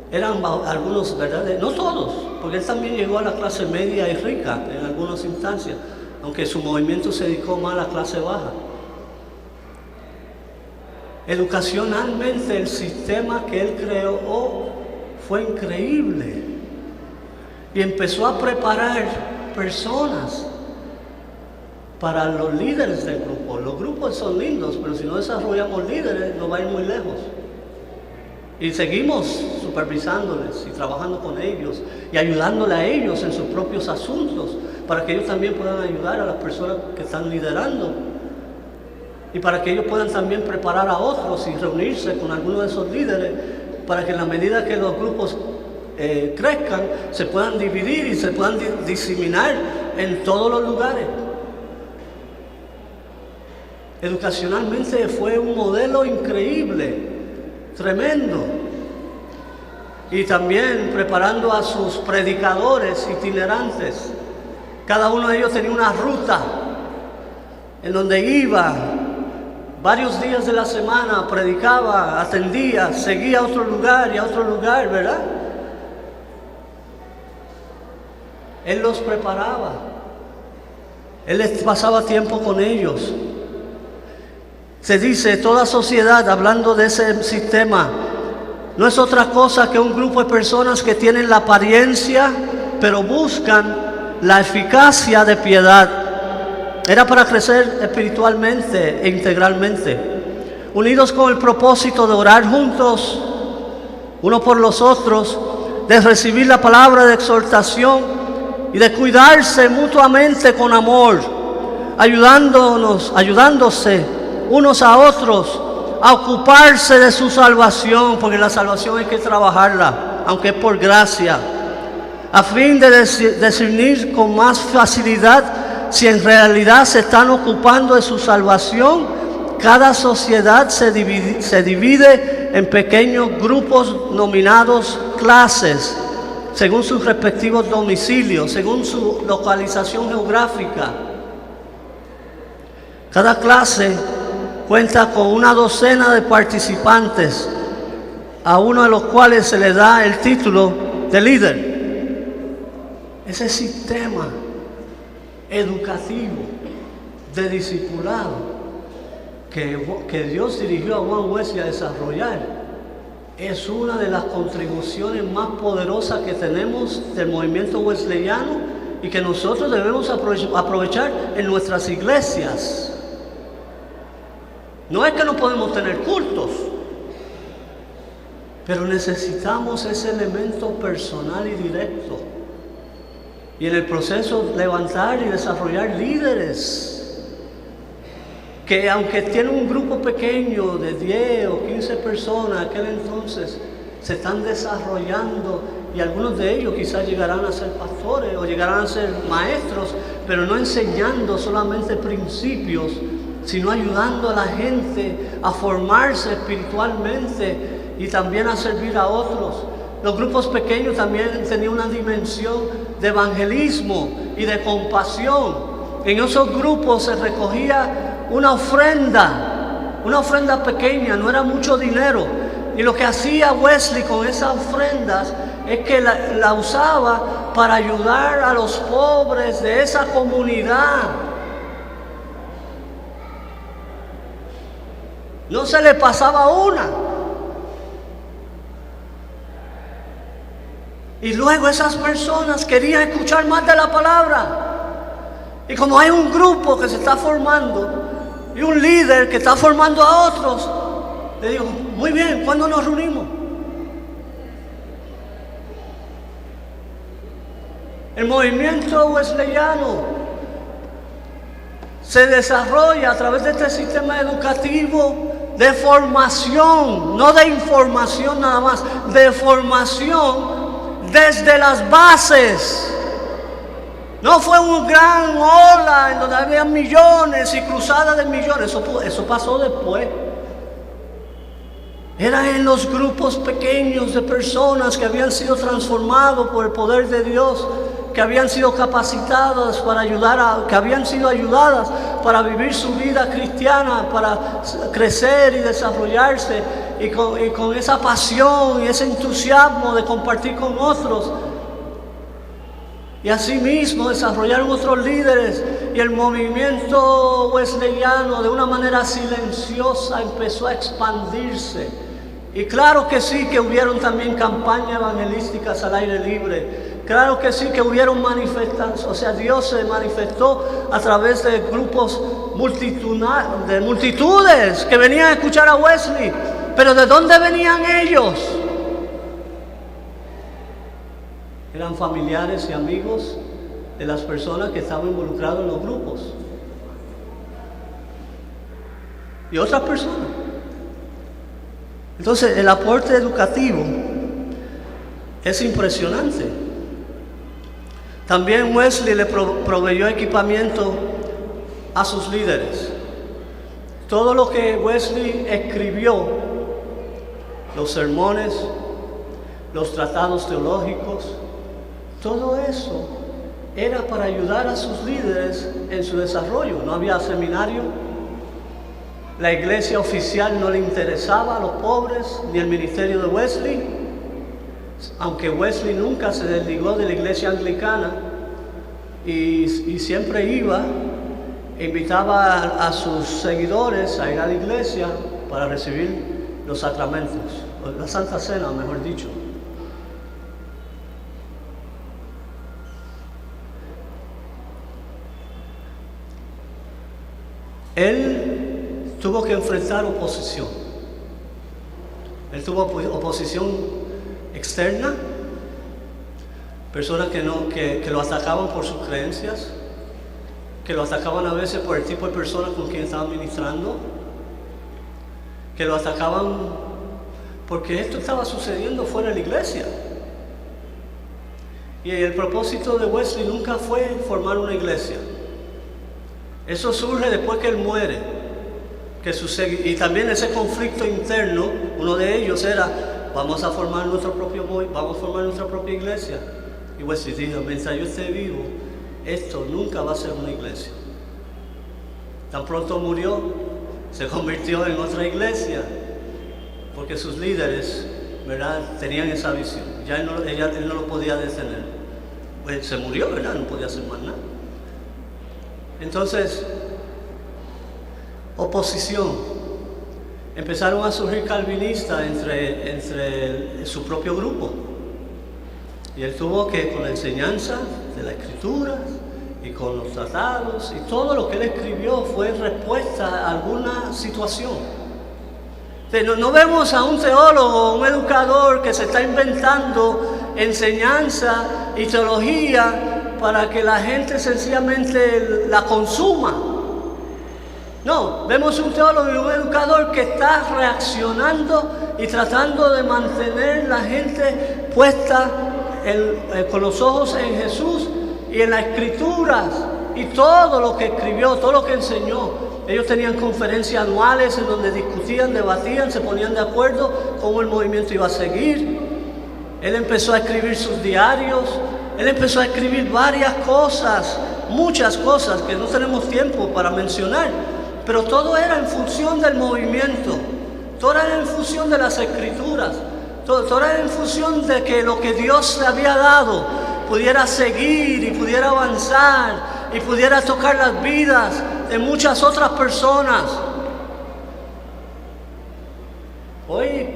Speaker 2: Eran algunos, ¿verdad? No todos, porque él también llegó a la clase media y rica en algunas instancias, aunque su movimiento se dedicó más a la clase baja. Educacionalmente el sistema que él creó fue increíble. Y empezó a preparar personas para los líderes del grupo. Los grupos son lindos, pero si no desarrollamos líderes, no va a ir muy lejos. Y seguimos supervisándoles y trabajando con ellos y ayudándole a ellos en sus propios asuntos, para que ellos también puedan ayudar a las personas que están liderando. Y para que ellos puedan también preparar a otros y reunirse con algunos de esos líderes, para que en la medida que los grupos crezcan, se puedan dividir y se puedan diseminar en todos los lugares. Educacionalmente fue un modelo increíble, tremendo. Y también preparando a sus predicadores itinerantes. Cada uno de ellos tenía una ruta en donde iba varios días de la semana, predicaba, atendía, seguía a otro lugar y a otro lugar, ¿verdad? Él los preparaba. Él pasaba tiempo con ellos. Se dice, toda sociedad, hablando de ese sistema, no es otra cosa que un grupo de personas que tienen la apariencia, pero buscan la eficacia de piedad. Era para crecer espiritualmente e integralmente, unidos con el propósito de orar juntos, unos por los otros, de recibir la palabra de exhortación y de cuidarse mutuamente con amor, ayudándose unos a otros a ocuparse de su salvación, porque la salvación hay que trabajarla, aunque es por gracia, a fin de discernir con más facilidad si en realidad se están ocupando de su salvación. Cada sociedad se divide en pequeños grupos nominados clases, según sus respectivos domicilios, según su localización geográfica. Cada clase cuenta con una docena de participantes, a uno de los cuales se le da el título de líder. Ese sistema educativo de discipulado que Dios dirigió a Juan Wesley a desarrollar es una de las contribuciones más poderosas que tenemos del movimiento wesleyano y que nosotros debemos aprovechar en nuestras iglesias. No es que no podemos tener cultos, pero necesitamos ese elemento personal y directo. Y en el proceso levantar y desarrollar líderes que, aunque tienen un grupo pequeño de 10 o 15 personas, aquel entonces se están desarrollando, y algunos de ellos quizás llegarán a ser pastores o llegarán a ser maestros, pero no enseñando solamente principios, sino ayudando a la gente a formarse espiritualmente y también a servir a otros. Los grupos pequeños también tenían una dimensión de evangelismo y de compasión. En esos grupos se recogía una ofrenda pequeña, no era mucho dinero. Y lo que hacía Wesley con esas ofrendas es que la usaba para ayudar a los pobres de esa comunidad. No se le pasaba una. Y luego esas personas querían escuchar más de la palabra. Y como hay un grupo que se está formando y un líder que está formando a otros, le digo, muy bien, ¿cuándo nos reunimos? El movimiento wesleyano se desarrolla a través de este sistema educativo de formación, no de información nada más, de formación desde las bases. No fue un gran ola en donde había millones y cruzadas de millones, eso pasó después. Era en los grupos pequeños de personas que habían sido transformados por el poder de Dios, que habían sido capacitadas para que habían sido ayudadas para vivir su vida cristiana, para crecer y desarrollarse, y con esa pasión y ese entusiasmo de compartir con otros. Y asimismo desarrollaron otros líderes, y el movimiento wesleyano de una manera silenciosa empezó a expandirse. Y claro que sí que hubieron también campañas evangelísticas al aire libre. Claro que sí que hubieron manifestaciones, o sea, Dios se manifestó a través de grupos de multitudes que venían a escuchar a Wesley. Pero ¿de dónde venían ellos? Eran familiares y amigos de las personas que estaban involucradas en los grupos. Y otras personas. Entonces, el aporte educativo es impresionante. También Wesley le proveyó equipamiento a sus líderes. Todo lo que Wesley escribió, los sermones, los tratados teológicos, todo eso era para ayudar a sus líderes en su desarrollo. No había seminario. La iglesia oficial no le interesaba a los pobres, ni el ministerio de Wesley, aunque Wesley nunca se desligó de la iglesia anglicana y siempre iba e invitaba a sus seguidores a ir a la iglesia para recibir los sacramentos, la Santa Cena, mejor dicho. Él tuvo que enfrentar oposición. Él tuvo oposición externa, personas que lo atacaban por sus creencias, que lo atacaban a veces por el tipo de personas con quien estaban ministrando, que lo atacaban porque esto estaba sucediendo fuera de la iglesia. Y el propósito de Wesley nunca fue formar una iglesia. Eso surge después que él muere. Y también ese conflicto interno, uno de ellos era, vamos a formar nuestra propia iglesia. Y Wesley dijo, mientras yo esté vivo, esto nunca va a ser una iglesia. Tan pronto murió, se convirtió en otra iglesia, porque sus líderes, ¿verdad?, tenían esa visión. Ya él no lo podía detener. Pues se murió, ¿verdad?, no podía hacer más nada. Entonces, oposición. Empezaron a surgir calvinistas entre su propio grupo. Y él tuvo que, con la enseñanza de la Escritura y con los tratados, y todo lo que él escribió fue respuesta a alguna situación. Entonces, no vemos a un teólogo, un educador que se está inventando enseñanza y teología para que la gente sencillamente la consuma. No, vemos un teólogo y un educador que está reaccionando y tratando de mantener la gente puesta con los ojos en Jesús y en las Escrituras, y todo lo que escribió, todo lo que enseñó. Ellos tenían conferencias anuales en donde discutían, debatían, se ponían de acuerdo cómo el movimiento iba a seguir. Él empezó a escribir sus diarios, él empezó a escribir varias cosas, muchas cosas que no tenemos tiempo para mencionar. Pero todo era en función del movimiento, todo era en función de las Escrituras, todo era en función de que lo que Dios le había dado pudiera seguir y pudiera avanzar y pudiera tocar las vidas de muchas otras personas. Hoy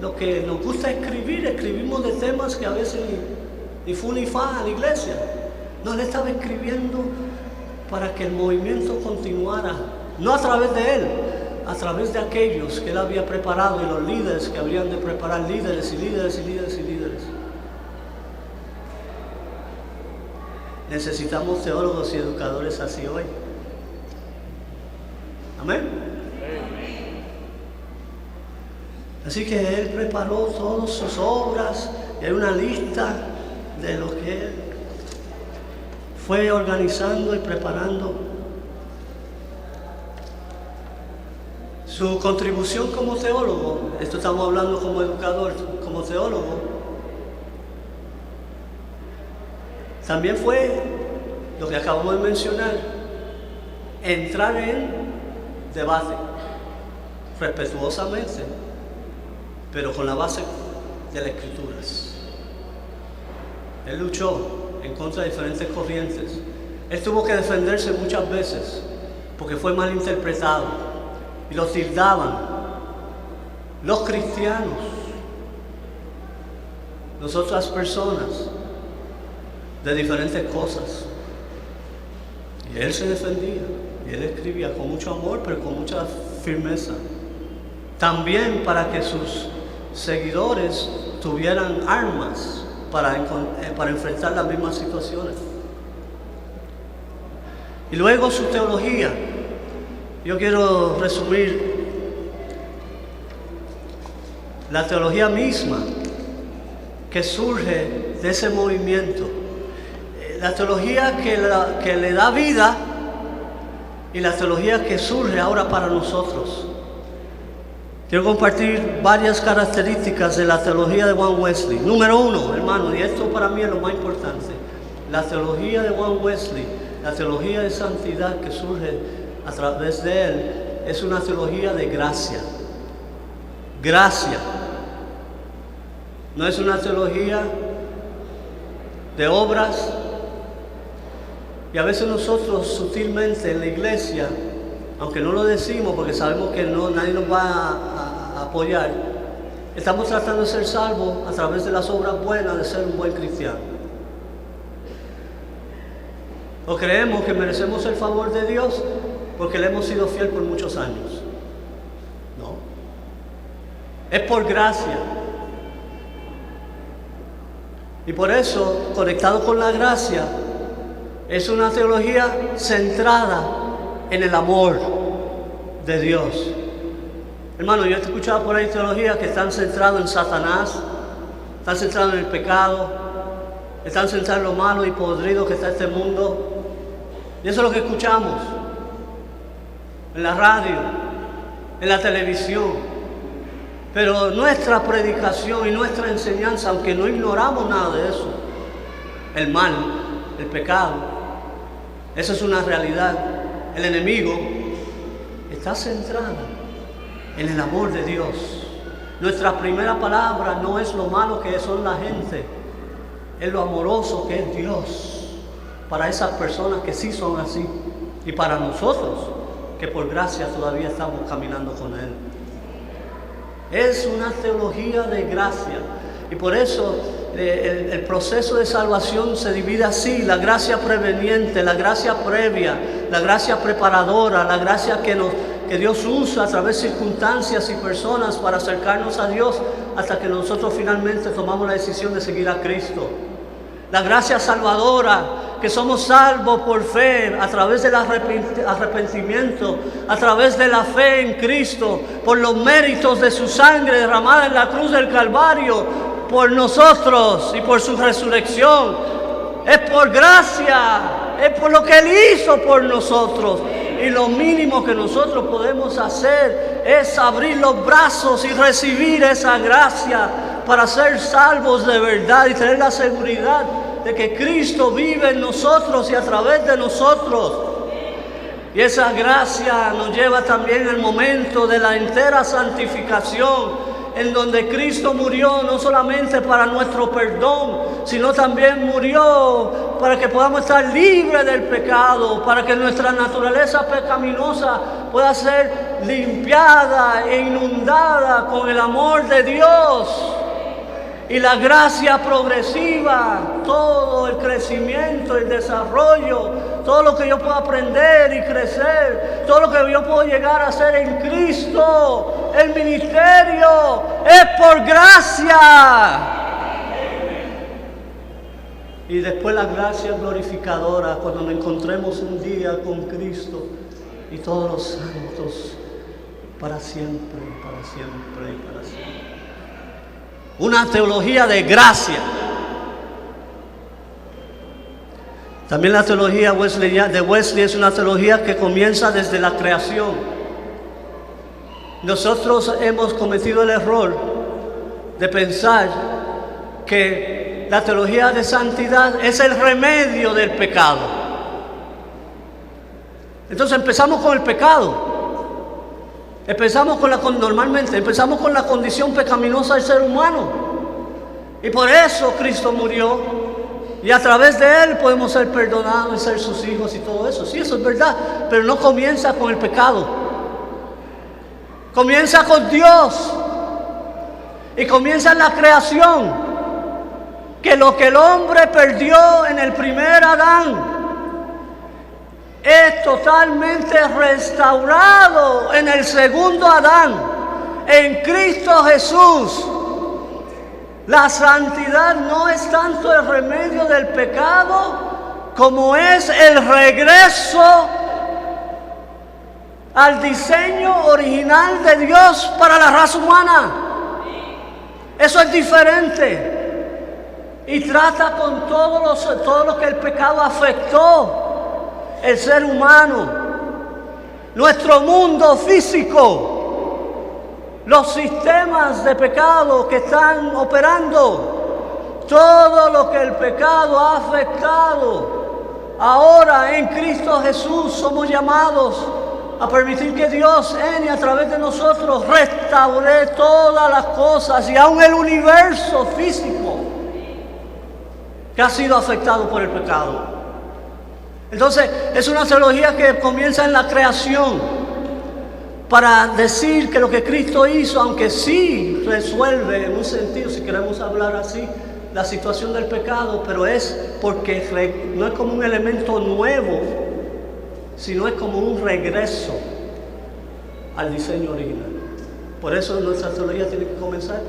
Speaker 2: lo que nos gusta escribimos de temas que a veces ni fu ni fa a la iglesia. No, él estaba escribiendo para que el movimiento continuara. No a través de él, a través de aquellos que él había preparado y los líderes que habrían de preparar líderes y líderes y líderes y líderes. Necesitamos teólogos y educadores así hoy. Amén. Así que Él preparó todas sus obras y hay una lista de lo que Él fue organizando y preparando. Su contribución como teólogo, esto estamos hablando como educador, como teólogo, también fue lo que acabamos de mencionar, entrar en debate, respetuosamente, pero con la base de las Escrituras. Él luchó en contra de diferentes corrientes. Él tuvo que defenderse muchas veces porque fue mal interpretado y lo tildaban los cristianos, las otras personas, de diferentes cosas. Y él se defendía y él escribía con mucho amor, pero con mucha firmeza. También para que sus seguidores tuvieran armas para enfrentar las mismas situaciones. Y luego su teología. Yo quiero resumir la teología misma que surge de ese movimiento. La teología que le da vida y la teología que surge ahora para nosotros. Quiero compartir varias características de la teología de Juan Wesley. Número 1, hermano, y esto para mí es lo más importante. La teología de Juan Wesley, la teología de santidad que surge a través de él, es una teología de gracia. Gracia. No es una teología de obras. Y a veces nosotros sutilmente en la iglesia, aunque no lo decimos porque sabemos que nadie nos va a apoyar, estamos tratando de ser salvos a través de las obras buenas de ser un buen cristiano. O creemos que merecemos el favor de Dios porque le hemos sido fiel por muchos años. No. Es por gracia. Y por eso, conectado con la gracia, es una teología centrada en el amor de Dios. Hermano, yo he escuchado por ahí teologías que están centradas en Satanás, están centradas en el pecado, están centradas en lo malo y podrido que está este mundo. Y eso es lo que escuchamos en la radio, en la televisión. Pero nuestra predicación y nuestra enseñanza, aunque no ignoramos nada de eso, el mal, el pecado, eso es una realidad. El enemigo está centrado en el amor de Dios. Nuestra primera palabra no es lo malo que son la gente, es lo amoroso que es Dios para esas personas que sí son así y para nosotros que por gracia todavía estamos caminando con Él. Es una teología de gracia y por eso el proceso de salvación se divide así: la gracia preveniente, la gracia previa, la gracia preparadora, la gracia que Dios usa a través de circunstancias y personas para acercarnos a Dios hasta que nosotros finalmente tomamos la decisión de seguir a Cristo. La gracia salvadora, que somos salvos por fe, a través del arrepentimiento, a través de la fe en Cristo, por los méritos de su sangre derramada en la cruz del Calvario, por nosotros y por su resurrección. Es por gracia, es por lo que Él hizo por nosotros. Y lo mínimo que nosotros podemos hacer es abrir los brazos y recibir esa gracia para ser salvos de verdad y tener la seguridad de que Cristo vive en nosotros y a través de nosotros. Y esa gracia nos lleva también al momento de la entera santificación, en donde Cristo murió no solamente para nuestro perdón, sino también murió para que podamos estar libres del pecado, para que nuestra naturaleza pecaminosa pueda ser limpiada e inundada con el amor de Dios. Y la gracia progresiva, todo el crecimiento, el desarrollo, todo lo que yo puedo aprender y crecer, todo lo que yo puedo llegar a hacer en Cristo, el ministerio, es por gracia. Y después la gracia glorificadora, cuando nos encontremos un día con Cristo y todos los santos para siempre, para siempre, para siempre. Una teología de gracia. También la teología de Wesley es una teología que comienza desde la creación. Nosotros hemos cometido el error de pensar que la teología de santidad es el remedio del pecado. Entonces empezamos con el pecado. Normalmente empezamos con la condición pecaminosa del ser humano. Y por eso Cristo murió. Y a través de Él podemos ser perdonados y ser sus hijos y todo eso. Sí, eso es verdad. Pero no comienza con el pecado. Comienza con Dios. Y comienza en la creación. Que lo que el hombre perdió en el primer Adán es totalmente restaurado en el segundo Adán, en Cristo Jesús. La santidad no es tanto el remedio del pecado como es el regreso al diseño original de Dios para la raza humana. Eso es diferente y trata con todo lo que el pecado afectó. El ser humano, nuestro mundo físico, los sistemas de pecado que están operando, todo lo que el pecado ha afectado. Ahora en Cristo Jesús somos llamados a permitir que Dios en y a través de nosotros restaure todas las cosas y aún el universo físico que ha sido afectado por el pecado. Entonces, es una teología que comienza en la creación para decir que lo que Cristo hizo, aunque sí resuelve en un sentido, si queremos hablar así, la situación del pecado, pero es porque no es como un elemento nuevo, sino es como un regreso al diseño original. Por eso nuestra teología tiene que comenzar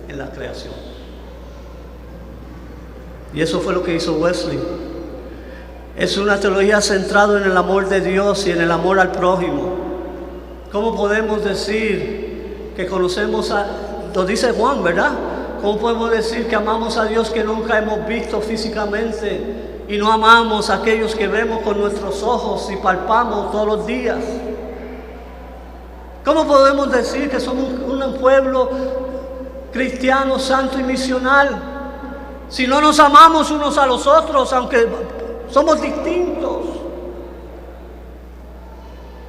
Speaker 2: en la creación. Y eso fue lo que hizo Wesley. Es una teología centrada en el amor de Dios y en el amor al prójimo. ¿Cómo podemos decir que conocemos lo dice Juan, ¿verdad? ¿Cómo podemos decir que amamos a Dios que nunca hemos visto físicamente y no amamos a aquellos que vemos con nuestros ojos y palpamos todos los días? ¿Cómo podemos decir que somos un pueblo cristiano, santo y misional si no nos amamos unos a los otros, aunque somos distintos?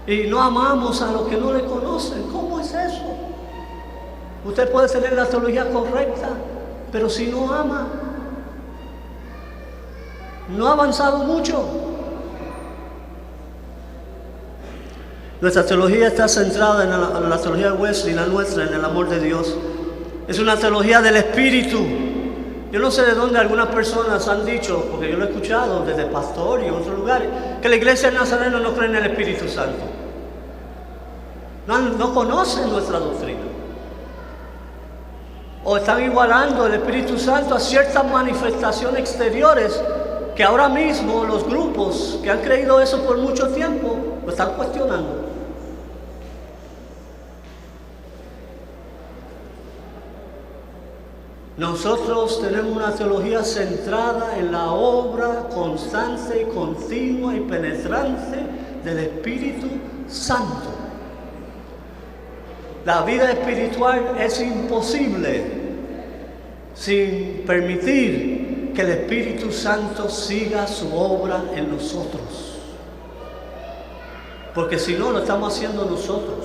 Speaker 2: Y no amamos a los que no le conocen. ¿Cómo es eso? Usted puede tener la teología correcta, pero si no ama, no ha avanzado mucho. Nuestra teología está centrada en la teología de Wesley, la nuestra, en el amor de Dios. Es una teología del Espíritu. Yo no sé de dónde algunas personas han dicho, porque yo lo he escuchado desde pastor y en otros lugares, que la iglesia de Nazareno no cree en el Espíritu Santo. No conocen nuestra doctrina. O están igualando el Espíritu Santo a ciertas manifestaciones exteriores que ahora mismo los grupos que han creído eso por mucho tiempo lo están cuestionando. Nosotros tenemos una teología centrada en la obra constante y continua y penetrante del Espíritu Santo. La vida espiritual es imposible sin permitir que el Espíritu Santo siga su obra en nosotros. Porque si no, lo estamos haciendo nosotros.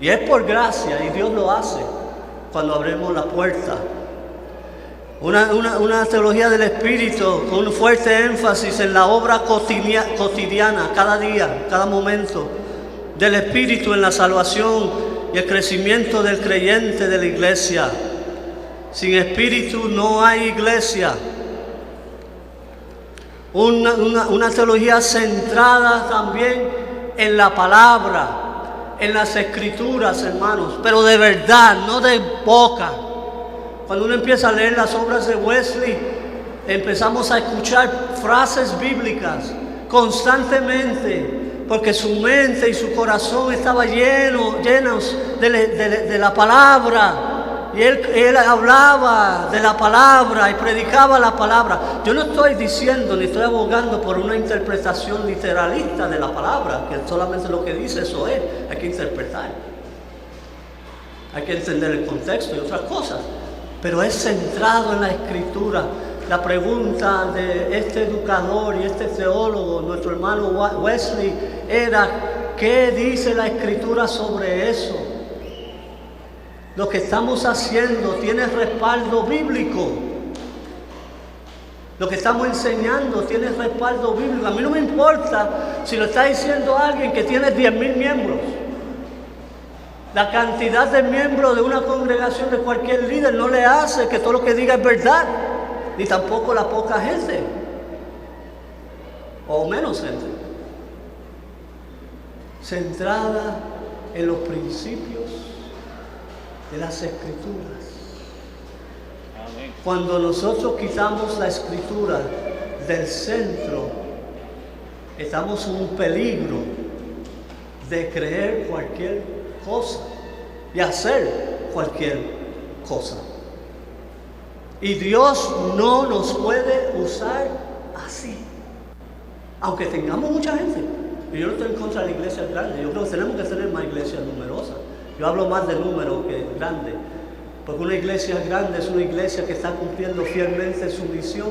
Speaker 2: Y es por gracia, y Dios lo hace cuando abrimos la puerta. Una teología del Espíritu con un fuerte énfasis en la obra cotidiana, cada día, cada momento, del Espíritu en la salvación y el crecimiento del creyente de la iglesia. Sin Espíritu no hay iglesia. Una teología centrada también en la palabra, en las escrituras, hermanos, pero de verdad, no de boca. Cuando uno empieza a leer las obras de Wesley, empezamos a escuchar frases bíblicas constantemente, porque su mente y su corazón estaba llenos de la palabra. Y él hablaba de la palabra y predicaba la palabra. Yo no estoy diciendo ni estoy abogando por una interpretación literalista de la palabra, que solamente lo que dice eso es, hay que interpretar. Hay que entender el contexto y otras cosas. Pero es centrado en la Escritura. La pregunta de este educador y este teólogo, nuestro hermano Wesley, era: ¿qué dice la Escritura sobre eso? Lo que estamos haciendo tiene respaldo bíblico. Lo que estamos enseñando tiene respaldo bíblico. A mí no me importa si lo está diciendo alguien que tiene 10,000 miembros. La cantidad de miembros de una congregación de cualquier líder no le hace que todo lo que diga es verdad, ni tampoco la poca gente, o menos gente. Centrada en los principios de las Escrituras.
Speaker 3: Amén.
Speaker 2: Cuando nosotros quitamos la Escritura del centro, estamos en un peligro de creer cualquier cosa y hacer cualquier cosa. Y Dios no nos puede usar así, aunque tengamos mucha gente. Y yo no estoy en contra de la iglesia grande. Yo creo que tenemos que tener más iglesias numerosas. Yo hablo más de número que grande, porque una iglesia grande es una iglesia que está cumpliendo fielmente su misión,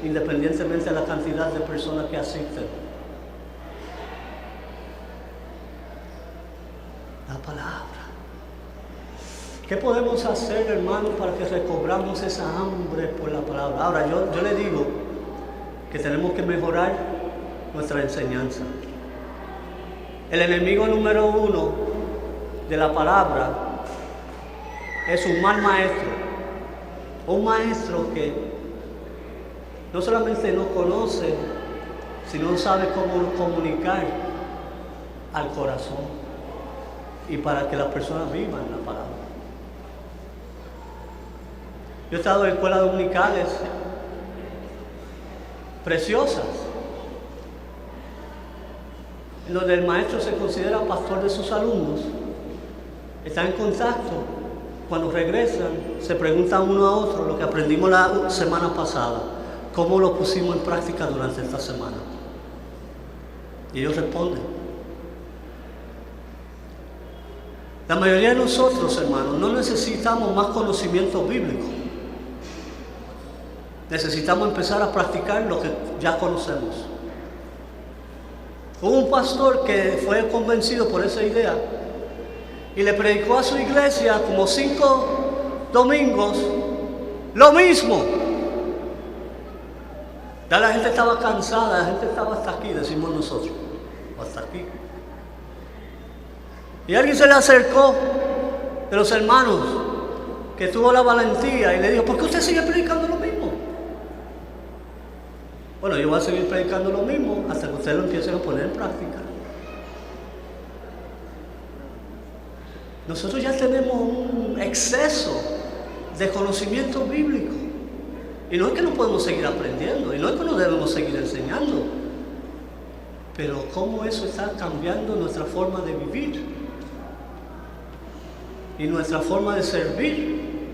Speaker 2: independientemente de la cantidad de personas que asisten. La palabra. ¿Qué podemos hacer, hermanos, para que recobramos esa hambre por la palabra? Ahora, yo le digo que tenemos que mejorar nuestra enseñanza. El enemigo número 1 de la palabra es un mal maestro. Un maestro que no solamente no conoce, sino sabe cómo comunicar al corazón y para que las personas vivan la palabra. Yo he estado en escuelas dominicales preciosas, en donde el maestro se considera pastor de sus alumnos, están en contacto, cuando regresan se preguntan uno a otro lo que aprendimos la semana pasada, cómo lo pusimos en práctica durante esta semana. Y ellos responden. La mayoría de nosotros, hermanos, no necesitamos más conocimiento bíblico. Necesitamos empezar a practicar lo que ya conocemos. Hubo un pastor que fue convencido por esa idea y le predicó a su iglesia como 5 domingos lo mismo. Ya la gente estaba cansada, la gente estaba hasta aquí, decimos nosotros, hasta aquí. Y alguien se le acercó de los hermanos que tuvo la valentía y le dijo: ¿por qué usted sigue predicando lo mismo? Bueno, yo voy a seguir predicando lo mismo hasta que ustedes lo empiecen a poner en práctica. Nosotros ya tenemos un exceso de conocimiento bíblico. Y no es que no podemos seguir aprendiendo, y no es que no debemos seguir enseñando. Pero cómo eso está cambiando nuestra forma de vivir y nuestra forma de servir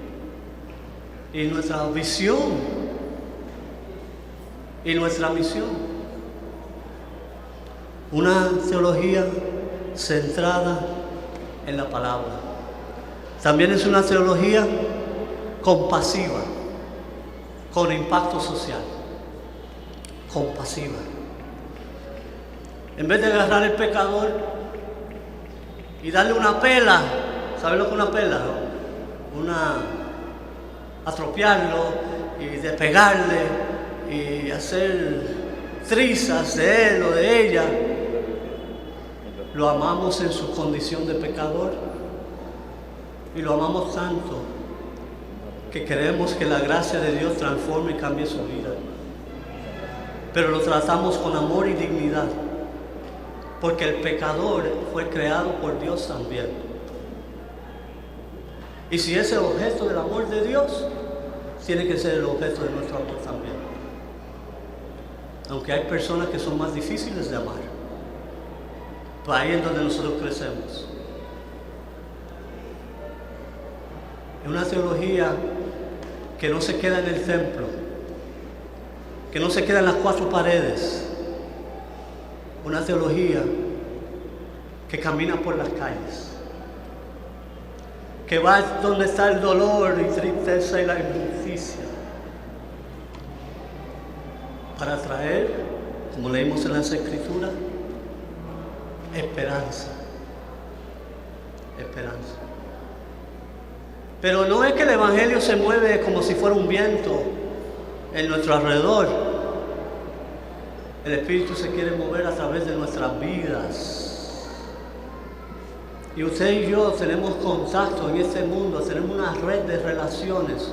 Speaker 2: y nuestra visión y nuestra misión. Una teología centrada en la palabra. También es una teología compasiva, con impacto social. Compasiva. En vez de agarrar al pecador y darle una pela, ¿saben lo que es una pela? Atropiarlo y de pegarle y hacer trizas de él o de ella. Lo amamos en su condición de pecador y lo amamos tanto que queremos que la gracia de Dios transforme y cambie su vida. Pero lo tratamos con amor y dignidad, porque el pecador fue creado por Dios también. Y si es el objeto del amor de Dios, tiene que ser el objeto de nuestro amor también. Aunque hay personas que son más difíciles de amar. Pues ahí es donde nosotros crecemos. Es una teología que no se queda en el templo, que no se queda en las cuatro paredes. Una teología que camina por las calles, que va donde está el dolor y tristeza y la injusticia, para traer, como leímos en las Escrituras, esperanza. Esperanza. Pero no es que el Evangelio se mueve como si fuera un viento en nuestro alrededor. El Espíritu se quiere mover a través de nuestras vidas. Y usted y yo tenemos contacto en este mundo, tenemos una red de relaciones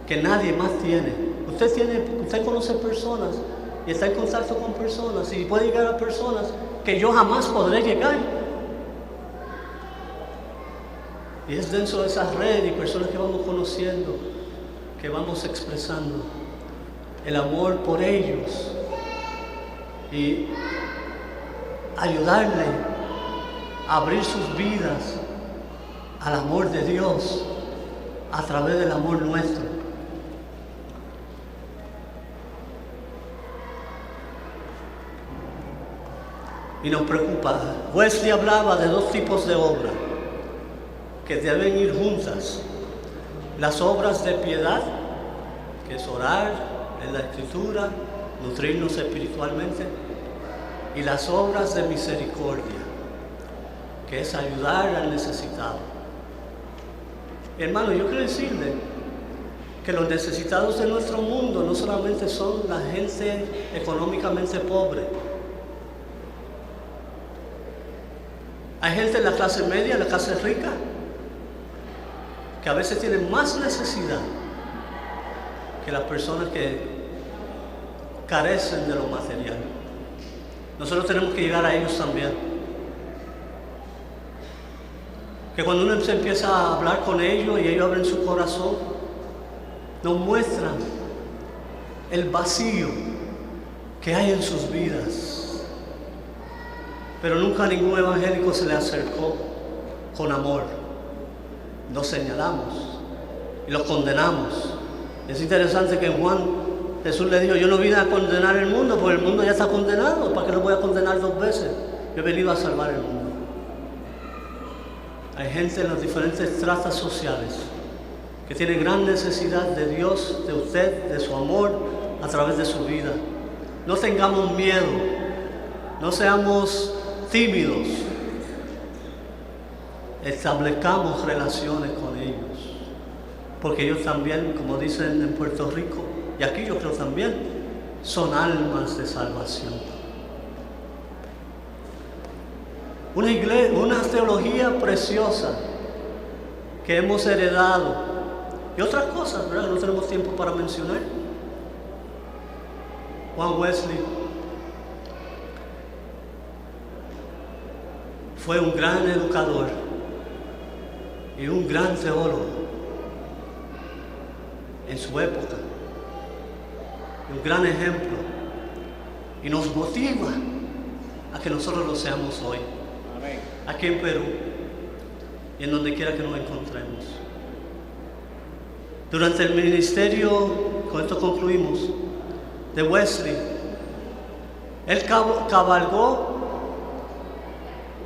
Speaker 2: que nadie más tiene. Usted conoce personas y está en contacto con personas y puede llegar a personas que yo jamás podré llegar. Y es dentro de esa red y personas que vamos conociendo, que vamos expresando el amor por ellos y ayudarle a abrir sus vidas al amor de Dios a través del amor nuestro. Y nos preocupa. Wesley hablaba de dos tipos de obras que deben ir juntas: las obras de piedad, que es orar en la Escritura, nutrirnos espiritualmente, y las obras de misericordia, que es ayudar al necesitado. Hermano, yo quiero decirle que los necesitados de nuestro mundo no solamente son la gente económicamente pobre. Hay gente en la clase media, en la clase rica, que a veces tienen más necesidad que las personas que carecen de lo material. Nosotros tenemos que llegar a ellos también. Que cuando uno se empieza a hablar con ellos y ellos abren su corazón, nos muestran el vacío que hay en sus vidas. Pero nunca ningún evangélico se le acercó con amor. Los señalamos y los condenamos. Es interesante que en Juan Jesús le dijo: yo no vine a condenar el mundo, porque el mundo ya está condenado. ¿Para qué lo voy a condenar dos veces? Yo he venido a salvar el mundo. Hay gente en las diferentes estratas sociales que tiene gran necesidad de Dios, de usted, de su amor a través de su vida. No tengamos miedo, no seamos tímidos, establezcamos relaciones con ellos, porque ellos también, como dicen en Puerto Rico, y aquí yo creo también, son almas de salvación. Una iglesia, una teología preciosa que hemos heredado, y otras cosas, ¿verdad?, que no tenemos tiempo para mencionar. Juan Wesley fue un gran educador y un gran teólogo en su época, un gran ejemplo, y nos motiva a que nosotros lo seamos hoy,
Speaker 3: Amén.
Speaker 2: aquí en Perú y en donde quiera que nos encontremos. Durante el ministerio, con esto concluimos, de Wesley, él cabalgó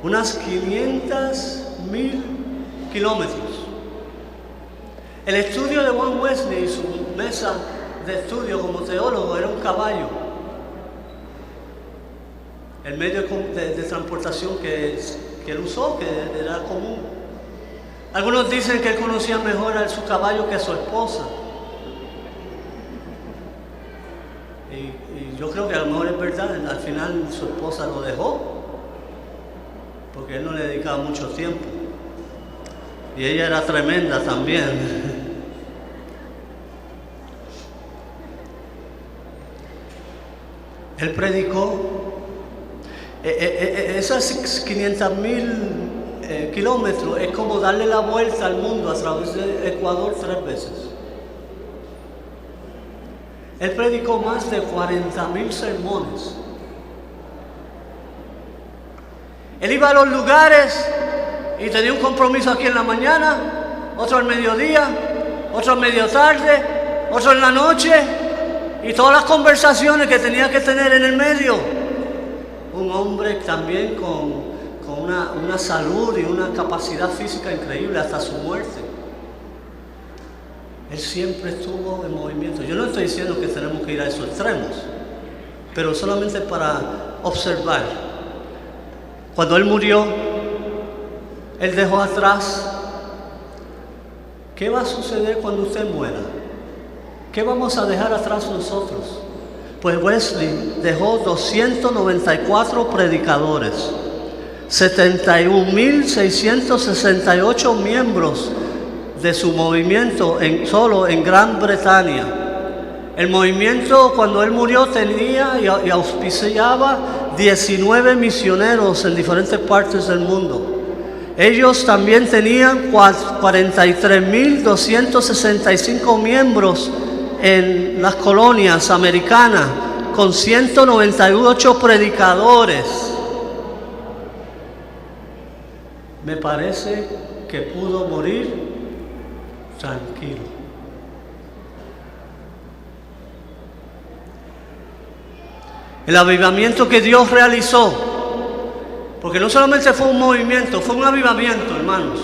Speaker 2: unas 500,000 kilómetros. El estudio de Juan Wesley y su mesa de estudio como teólogo era un caballo. El medio de transportación que él usó, que era común. Algunos dicen que él conocía mejor a su caballo que a su esposa. Y yo creo que a lo mejor es verdad. Al final su esposa lo dejó, porque él no le dedicaba mucho tiempo. Y ella era tremenda también. Él predicó esas 500,000 kilómetros, es como darle la vuelta al mundo a través de Ecuador 3 veces. Él predicó más de 40,000 sermones. Él iba a los lugares y tenía un compromiso aquí en la mañana, otro al mediodía, otro a medio tarde, otro en la noche, y todas las conversaciones que tenía que tener en el medio. Un hombre también con una salud y una capacidad física increíble hasta su muerte. Él siempre estuvo en movimiento. Yo no estoy diciendo que tenemos que ir a esos extremos, pero solamente para observar. Cuando Él murió, Él dejó atrás. ¿Qué va a suceder cuando usted muera? ¿Qué vamos a dejar atrás nosotros? Pues Wesley dejó 294 predicadores, 71.668 miembros de su movimiento solo en Gran Bretaña. El movimiento, cuando él murió, tenía y auspiciaba 19 misioneros en diferentes partes del mundo. Ellos también tenían 43.265 miembros en las colonias americanas, con 198 predicadores. Me parece que pudo morir tranquilo. El avivamiento que Dios realizó, porque no solamente fue un movimiento, fue un avivamiento, hermanos.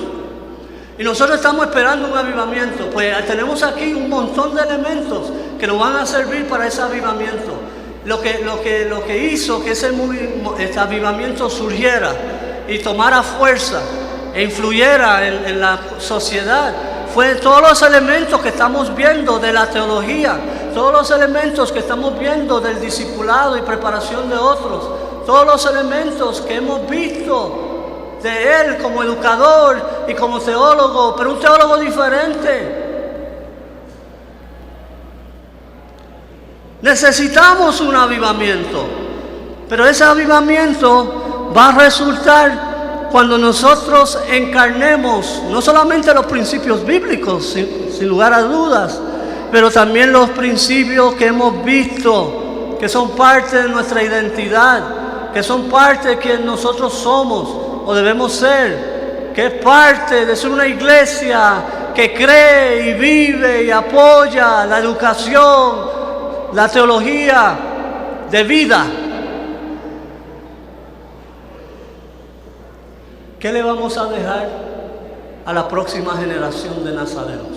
Speaker 2: Y nosotros estamos esperando un avivamiento. Pues tenemos aquí un montón de elementos que nos van a servir para ese avivamiento. Lo que hizo que este avivamiento surgiera y tomara fuerza e influyera en la sociedad fue todos los elementos que estamos viendo de la teología, todos los elementos que estamos viendo del discipulado y preparación de otros, todos los elementos que hemos visto de Él como educador y como teólogo, pero un teólogo diferente. Necesitamos un avivamiento, pero ese avivamiento va a resultar cuando nosotros encarnemos no solamente los principios bíblicos, sin lugar a dudas, pero también los principios que hemos visto, que son parte de nuestra identidad, que son parte de quien nosotros somos o debemos ser, que es parte de ser una iglesia que cree y vive y apoya la educación, la teología de vida. ¿Qué le vamos a dejar a la próxima generación de nazarenos?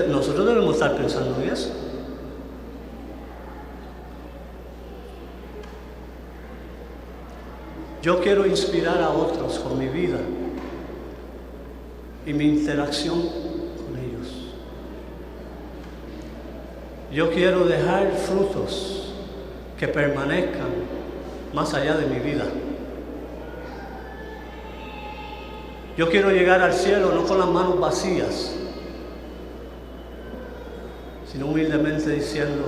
Speaker 2: Nosotros debemos estar pensando en eso. Yo quiero inspirar a otros con mi vida y mi interacción con ellos. Yo quiero dejar frutos que permanezcan más allá de mi vida. Yo quiero llegar al cielo no con las manos vacías, sino humildemente diciendo,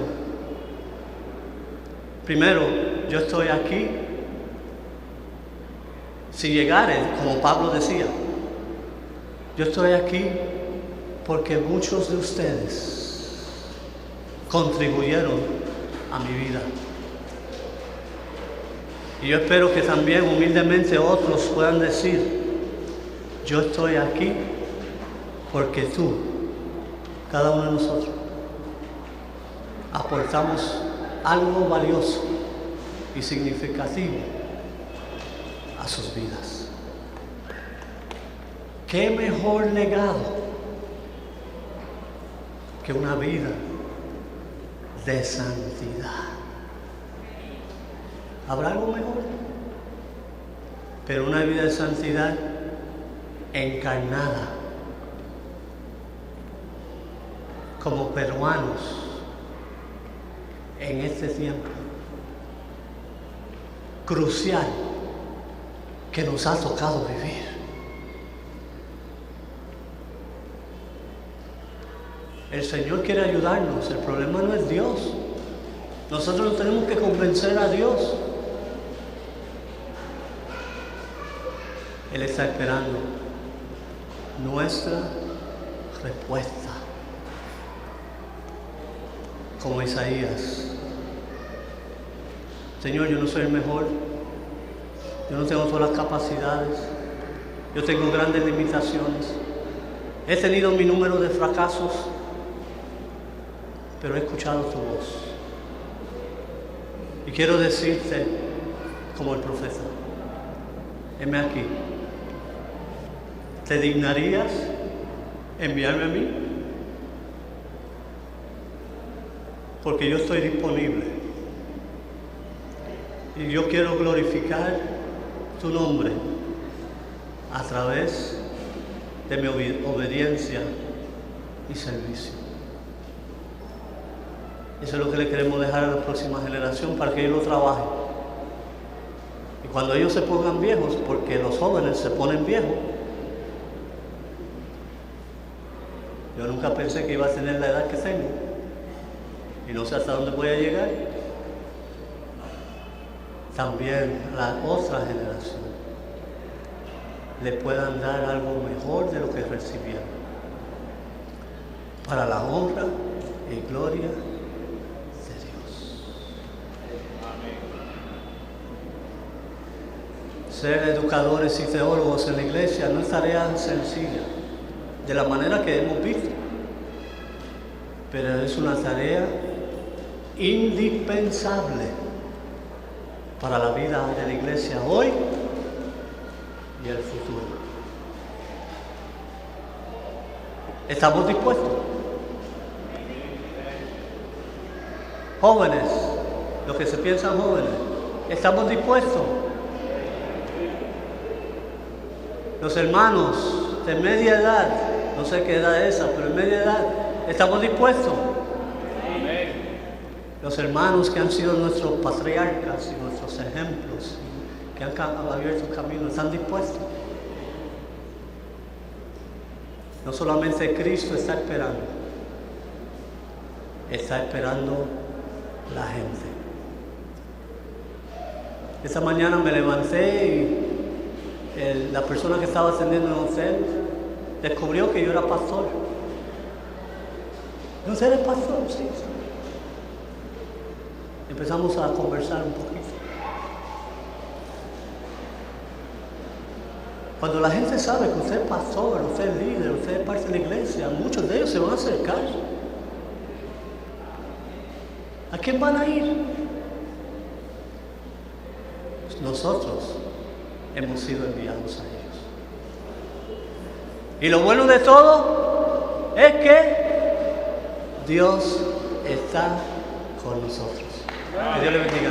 Speaker 2: primero, yo estoy aquí. Si llegare, como Pablo decía, yo estoy aquí porque muchos de ustedes contribuyeron a mi vida. Y yo espero que también humildemente otros puedan decir, yo estoy aquí porque tú, cada uno de nosotros, aportamos algo valioso y significativo a sus vidas. ¿Qué mejor legado que una vida de santidad? ¿Habrá algo mejor? Pero una vida de santidad encarnada como peruanos en este tiempo crucial que nos ha tocado vivir. El Señor quiere ayudarnos. El problema no es Dios. Nosotros no tenemos que convencer a Dios. Él está esperando nuestra respuesta. Como Isaías Señor, yo no soy el mejor, yo no tengo todas las capacidades, yo tengo grandes limitaciones, he tenido mi número de fracasos, pero he escuchado tu voz. Y quiero decirte, como el profeta, heme aquí, ¿te dignarías enviarme a mí? Porque yo estoy disponible. Y yo quiero glorificar tu nombre a través de mi obediencia y servicio. Eso es lo que le queremos dejar a la próxima generación para que ellos lo trabajen. Y cuando ellos se pongan viejos, porque los jóvenes se ponen viejos, yo nunca pensé que iba a tener la edad que tengo y no sé hasta dónde voy a llegar. También la otra generación le puedan dar algo mejor de lo que recibieron, para la honra y gloria de Dios. Ser educadores y teólogos en la iglesia no es tarea sencilla, de la manera que hemos visto, pero es una tarea indispensable para la vida de la iglesia hoy y el futuro. ¿Estamos dispuestos? Jóvenes, los que se piensan jóvenes, ¿estamos dispuestos? Los hermanos de media edad, no sé qué edad es esa, pero en media edad, ¿estamos dispuestos? Los hermanos que han sido nuestros patriarcas y nuestros ejemplos, que han abierto caminos, ¿están dispuestos? No solamente Cristo está esperando la gente. Esta mañana me levanté y la persona que estaba atendiendo en el hotel descubrió que yo era pastor. ¿Usted es pastor? Sí. Empezamos a conversar un poquito. Cuando la gente sabe que usted es pastor, usted es líder, usted es parte de la iglesia, muchos de ellos se van a acercar. ¿A quién van a ir? Nosotros hemos sido enviados a ellos. Y lo bueno de todo es que Dios está con nosotros. Que Dios le bendiga.